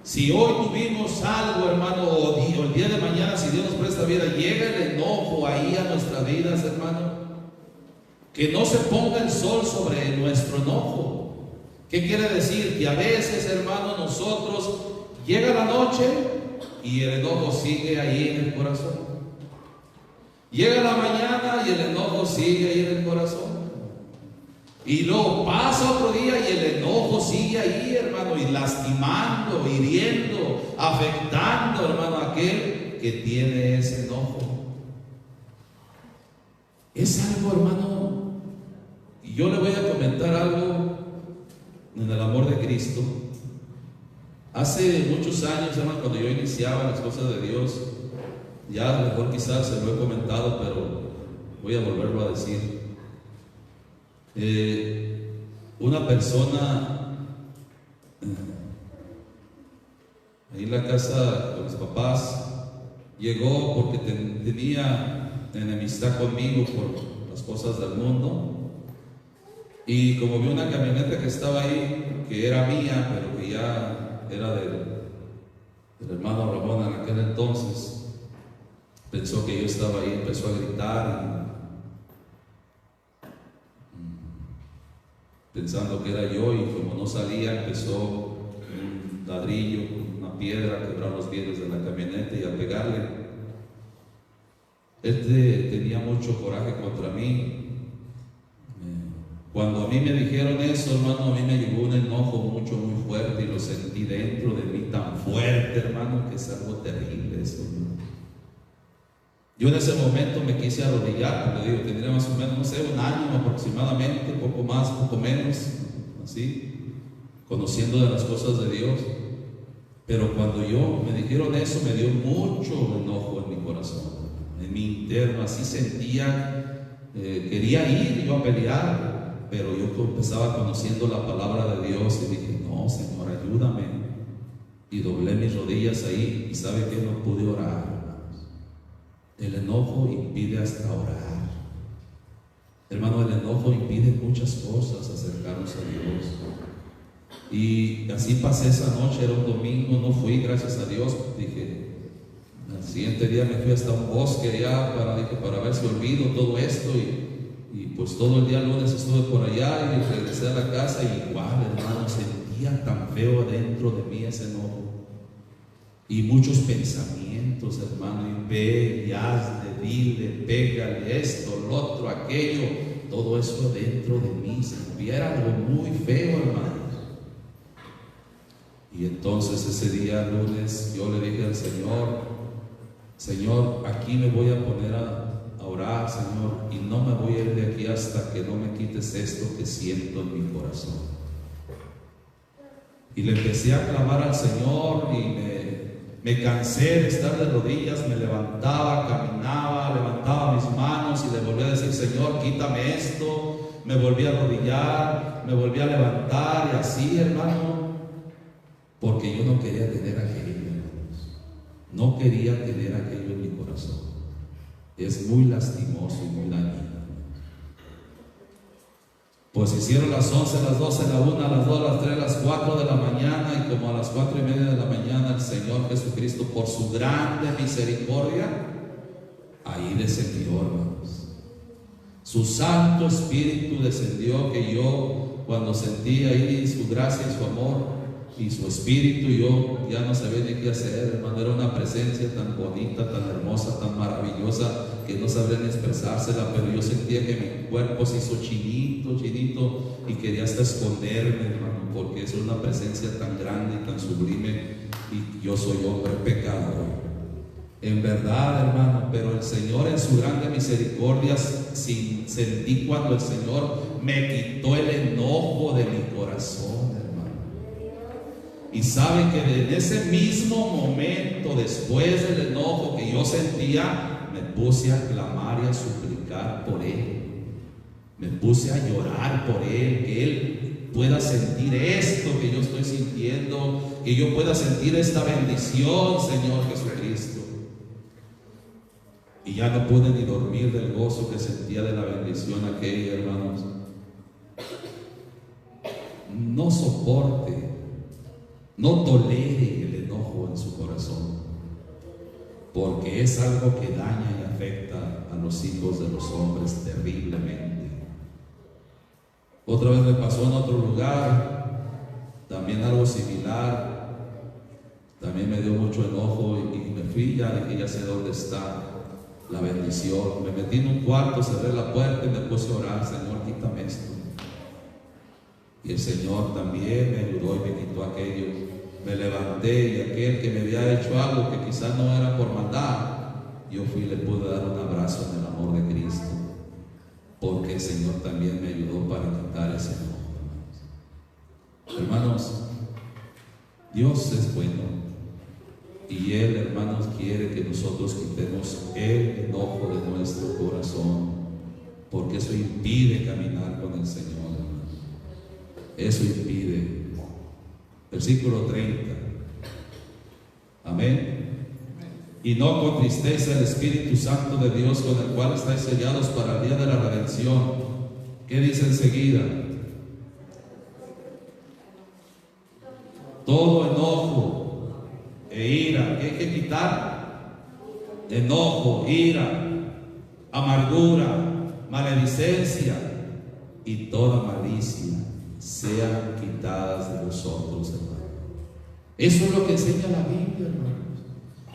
Si hoy tuvimos algo, hermano, o el día de mañana, si Dios nos presta vida, llega el enojo ahí a nuestras vidas, hermano, que no se ponga el sol sobre nuestro enojo. ¿Qué quiere decir? Que a veces, hermano, nosotros llega la noche y el enojo sigue ahí en el corazón. Llega la mañana y el enojo sigue ahí en el corazón. Y luego pasa otro día y el enojo sigue ahí, hermano, y lastimando, hiriendo, afectando, hermano, a aquel que tiene ese enojo. Es algo, hermano, y yo le voy a comentar algo en el amor de Cristo. Hace muchos años, hermano, cuando yo iniciaba las cosas de Dios, ya a lo mejor quizás se lo he comentado, pero voy a volverlo a decir. Una persona ahí en la casa con mis papás llegó porque tenía enemistad conmigo por las cosas del mundo. Y como vi una camioneta que estaba ahí, que era mía, pero que ya era del hermano Ramón en aquel entonces, pensó que yo estaba ahí, empezó a gritar, pensando que era yo, y como no salía, empezó un ladrillo, una piedra, a quebrar los vidrios de la camioneta y a pegarle. Él tenía mucho coraje contra mí. Cuando a mí me dijeron eso, hermano, a mí me llegó un enojo muy fuerte, y lo sentí dentro de mí tan fuerte, hermano, que es algo terrible eso, ¿no? Yo en ese momento me quise arrodillar, porque digo, tendría más o menos, no sé, un año aproximadamente, poco más, poco menos, así, conociendo de las cosas de Dios. Pero cuando me dijeron eso, me dio mucho enojo en mi corazón, en mi interno, así sentía, quería ir yo a pelear. Pero yo empezaba conociendo la palabra de Dios y dije, no, Señor, ayúdame. Y doblé mis rodillas ahí, y ¿sabe qué? No pude orar, hermanos. El enojo impide hasta orar. Hermano, el enojo impide muchas cosas, acercarnos a Dios. Y así pasé esa noche, era un domingo, no fui, gracias a Dios. Dije, al siguiente día me fui hasta un bosque allá para ver si olvido todo esto. Y pues todo el día lunes estuve por allá y regresé a la casa, y igual, hermano, sentía tan feo adentro de mí ese enojo. Y muchos pensamientos, hermano, y ve, y hazle, dile, pégale, esto, lo otro, aquello, todo eso dentro de mí, sentía algo muy feo, hermano. Y entonces ese día lunes yo le dije al Señor, aquí me voy a poner a orar, Señor, y no me voy a ir de aquí hasta que no me quites esto que siento en mi corazón. Y le empecé a clamar al Señor, y me cansé de estar de rodillas, me levantaba, caminaba, levantaba mis manos y le volví a decir, Señor, quítame esto. Me volví a arrodillar, me volví a levantar, y así, hermano, porque yo no quería tener aquello, hermanos. No quería tener aquello en mi corazón. Es muy lastimoso y muy dañino. Pues hicieron las 11, las 12, la 1, las 2, las 3, las 4 de la mañana, y como a las 4:30 de la mañana el Señor Jesucristo, por su grande misericordia, ahí descendió, hermanos. Su Santo Espíritu descendió, que yo, cuando sentí ahí su gracia y su amor y su Espíritu, yo ya no sabía ni qué hacer, hermano. Era una presencia tan bonita, tan hermosa, tan maravillosa, que no sabría ni expresársela, pero yo sentía que mi cuerpo se hizo chinito, y quería hasta esconderme, hermano, porque es una presencia tan grande y tan sublime, y yo soy hombre pecador, en verdad, hermano. Pero el Señor, en su grande misericordia, sentí cuando el Señor me quitó el enojo de mi corazón, hermano. Y sabe que en ese mismo momento, después del enojo que yo sentía, me puse a clamar y a suplicar por Él. Me puse a llorar por Él, que Él pueda sentir esto que yo estoy sintiendo, que yo pueda sentir esta bendición, Señor Jesucristo. Y ya no pude ni dormir del gozo que sentía de la bendición aquella, hermanos. No soporte, no tolere el enojo en su corazón, porque es algo que daña y afecta a los hijos de los hombres terriblemente. Otra vez me pasó en otro lugar, también algo similar. También me dio mucho enojo y me fui, ya sé dónde está la bendición. Me metí en un cuarto, cerré la puerta y me puse a orar, Señor, quítame esto. Y el Señor también me ayudó y me quitó aquello. Me levanté, y aquel que me había hecho algo que quizás no era por maldad, yo fui y le pude dar un abrazo en el amor de Cristo, porque el Señor también me ayudó para quitar ese enojo. Hermanos, Dios es bueno, y Él, hermanos, quiere que nosotros quitemos el enojo de nuestro corazón, porque eso impide caminar con el Señor, hermanos. Eso impide. Versículo 30. Amén. y no con tristeza el Espíritu Santo de Dios, con el cual estáis sellados para el día de la redención. ¿Qué dice enseguida? Todo enojo e ira, ¿qué hay que quitar? Enojo, ira, amargura, maledicencia y toda malicia sean quitadas de vosotros, hermanos. Eso es lo que enseña la Biblia, hermanos.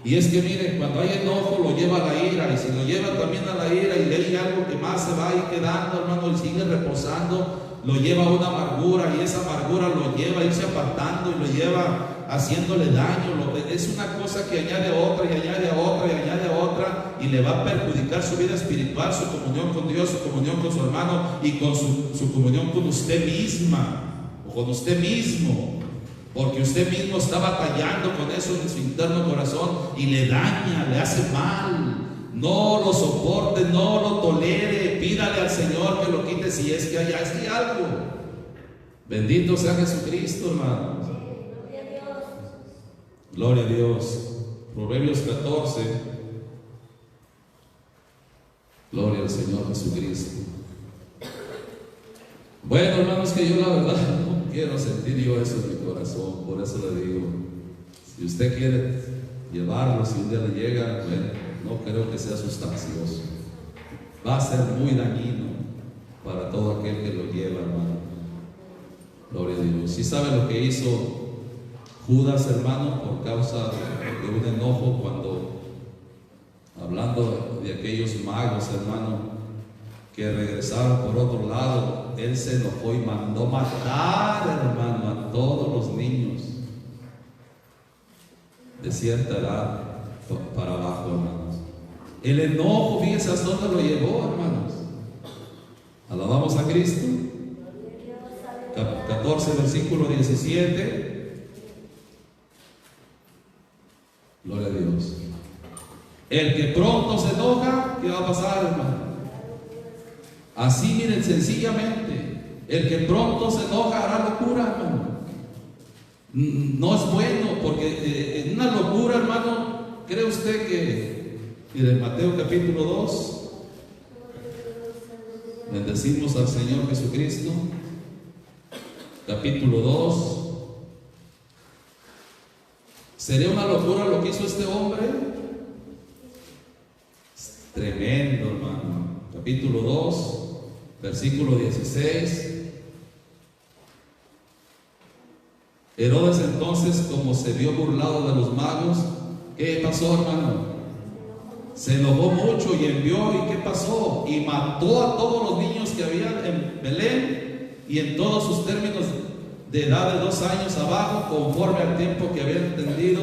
Y es que miren, cuando hay enojo lo lleva a la ira, y si lo lleva también a la ira y le hay algo que más se va a ir quedando, hermano, y sigue reposando, lo lleva a una amargura, y esa amargura lo lleva a irse apartando y lo lleva haciéndole daño. Es una cosa que añade a otra y añade a otra y añade a otra, y le va a perjudicar su vida espiritual, su comunión con Dios, su comunión con su hermano y con su comunión con usted misma o con usted mismo, porque usted mismo está batallando con eso en su interno corazón y le daña, le hace mal. No lo soporte, no lo tolere, pídale al Señor que lo quite si es que hay algo. Bendito sea Jesucristo, hermanos. Gloria a Dios. Proverbios 14. Gloria al Señor Jesucristo. Bueno, hermanos, que yo la verdad no quiero sentir yo eso en mi corazón. Por eso le digo, si usted quiere llevarlo, si un día le llega, bueno, no creo que sea sustancioso. Va a ser muy dañino para todo aquel que lo lleva, hermano. Gloria a Dios. Si sabe lo que hizo Judas, hermano, por causa de un enojo, cuando, hablando de aquellos magos, hermano, que regresaron por otro lado, él se enojó y mandó matar, hermano, a todos los niños de cierta edad para abajo, hermanos. El enojo, fíjense hasta dónde lo llevó, hermanos. Alabamos a Cristo. 14, versículo 17. Gloria a Dios. El que pronto se enoja, ¿qué va a pasar, hermano? Así, miren, sencillamente, el que pronto se enoja hará locura, hermano. No es bueno, porque en una locura, hermano, ¿cree usted que, miren, Mateo capítulo 2, bendecimos al Señor Jesucristo, capítulo 2, ¿sería una locura lo que hizo este hombre? Es tremendo, hermano. Capítulo 2, versículo 16. Herodes entonces, como se vio burlado de los magos, ¿qué pasó, hermano? Se enojó mucho y envió, ¿y qué pasó? Y mató a todos los niños que había en Belén y en todos sus términos de edad de 2 años abajo, conforme al tiempo que había entendido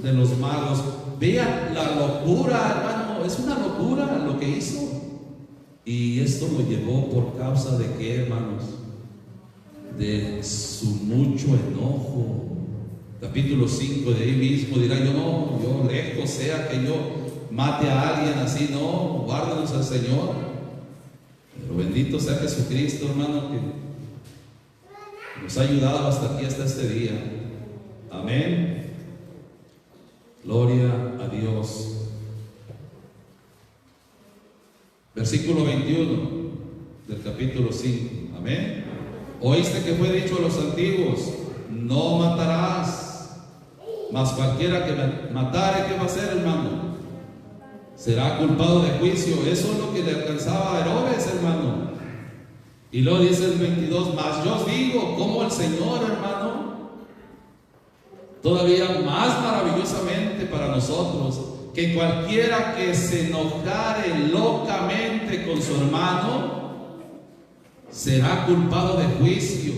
de los magos. Vean la locura, hermano, es una locura lo que hizo. Y esto lo llevó por causa de ¿qué, hermanos? De su mucho enojo. Capítulo 5, de ahí mismo dirá, yo lejos sea que yo mate a alguien así, no, guárdanos al Señor. Pero bendito sea Jesucristo, hermano, que nos ha ayudado hasta aquí, hasta este día. Amén. Gloria a Dios. Versículo 21 del capítulo 5. Amén. Oíste que fue dicho a los antiguos, no matarás, mas cualquiera que matare, ¿qué va a hacer, hermano? Será culpado de juicio. Eso es lo que le alcanzaba a Herodes, hermano. Y luego dice el 22, mas yo os digo, como el Señor, hermano, todavía más maravillosamente para nosotros, que cualquiera que se enojare locamente con su hermano será culpado de juicio.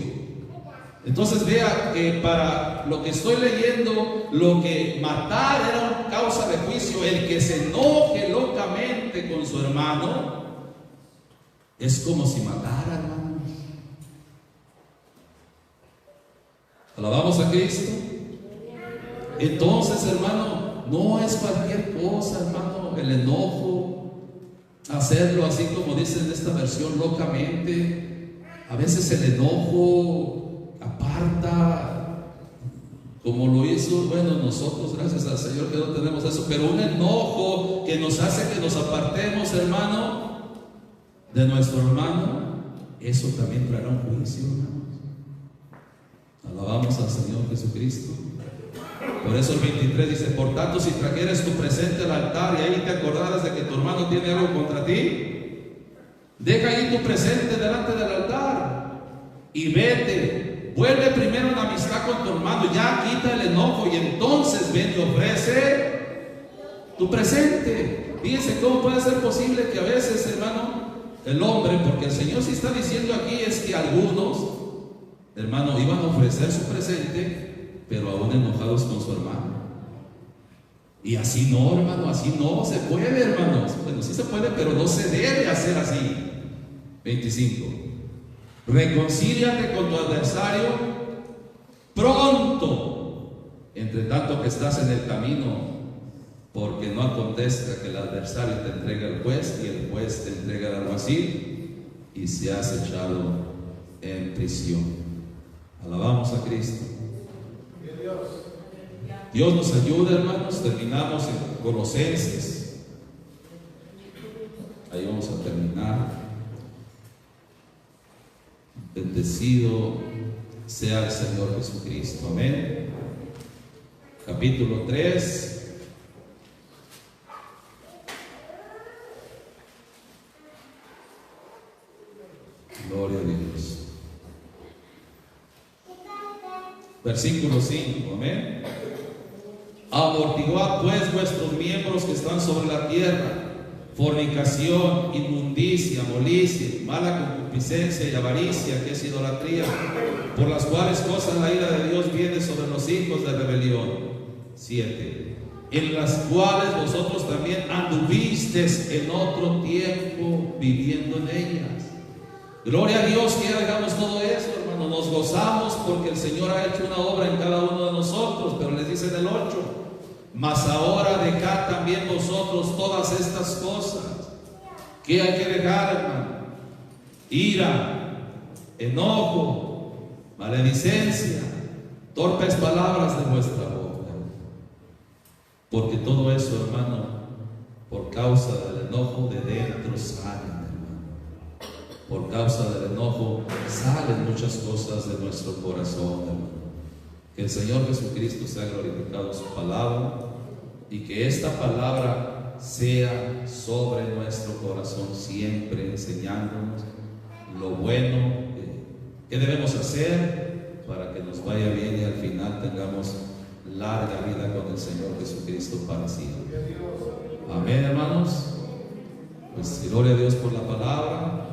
Entonces vea que para lo que estoy leyendo, lo que matar era causa de juicio. El que se enoje locamente con su hermano es como si matara, hermanos. Alabamos a Cristo. Entonces, hermano, no es cualquier cosa, hermano, el enojo, hacerlo así como dice en esta versión, locamente. A veces el enojo aparta, como lo hizo, bueno, nosotros, gracias al Señor que no tenemos eso, pero un enojo que nos hace que nos apartemos, hermano, de nuestro hermano, eso también traerá un juicio, hermanos. Alabamos al Señor Jesucristo. Por eso el 23 dice: por tanto, si trajeres tu presente al altar y ahí te acordaras de que tu hermano tiene algo contra ti, deja ahí tu presente delante del altar y vete, vuelve primero en amistad con tu hermano, ya quita el enojo y entonces ven y ofrece tu presente. Fíjense cómo puede ser posible que a veces, hermano, el hombre, porque el Señor sí está diciendo aquí es que algunos, hermano, iban a ofrecer su presente, pero aún enojados con su hermano. Y así no, hermano, así no se puede, hermanos. Bueno, sí se puede, pero no se debe hacer así. 25. Reconcíliate con tu adversario pronto, entre tanto que estás en el camino, porque no acontezca que el adversario te entregue al juez y el juez te entregue al alguacil y seas echado en prisión. Alabamos a Cristo. Dios nos ayuda, hermanos. Terminamos en Colosenses. Ahí vamos a terminar. Bendecido sea el Señor Jesucristo. Amén. Capítulo 3. Gloria a Dios. Versículo 5. Amén. Amortiguad pues vuestros miembros que están sobre la tierra: fornicación, inmundicia, molicie, mala concupiscencia y avaricia, que es idolatría, por las cuales cosas la ira de Dios viene sobre los hijos de rebelión. 7. En las cuales vosotros también anduvisteis en otro tiempo viviendo en ellas. Gloria a Dios que ya dejamos todo eso, hermano. Nos gozamos porque el Señor ha hecho una obra en cada uno de nosotros. Pero les dice en el 8: mas ahora dejad también vosotros todas estas cosas. ¿Qué hay que dejar, hermano? Ira, enojo, maledicencia, torpes palabras de vuestra boca. Porque todo eso, hermano, por causa del enojo de dentro salen, hermano. Por causa del enojo salen muchas cosas de nuestro corazón, hermano. Que el Señor Jesucristo sea glorificado en su palabra y que esta palabra sea sobre nuestro corazón, siempre enseñándonos lo bueno que debemos hacer para que nos vaya bien y al final tengamos larga vida con el Señor Jesucristo para siempre. Amén, hermanos. Pues gloria a Dios por la palabra.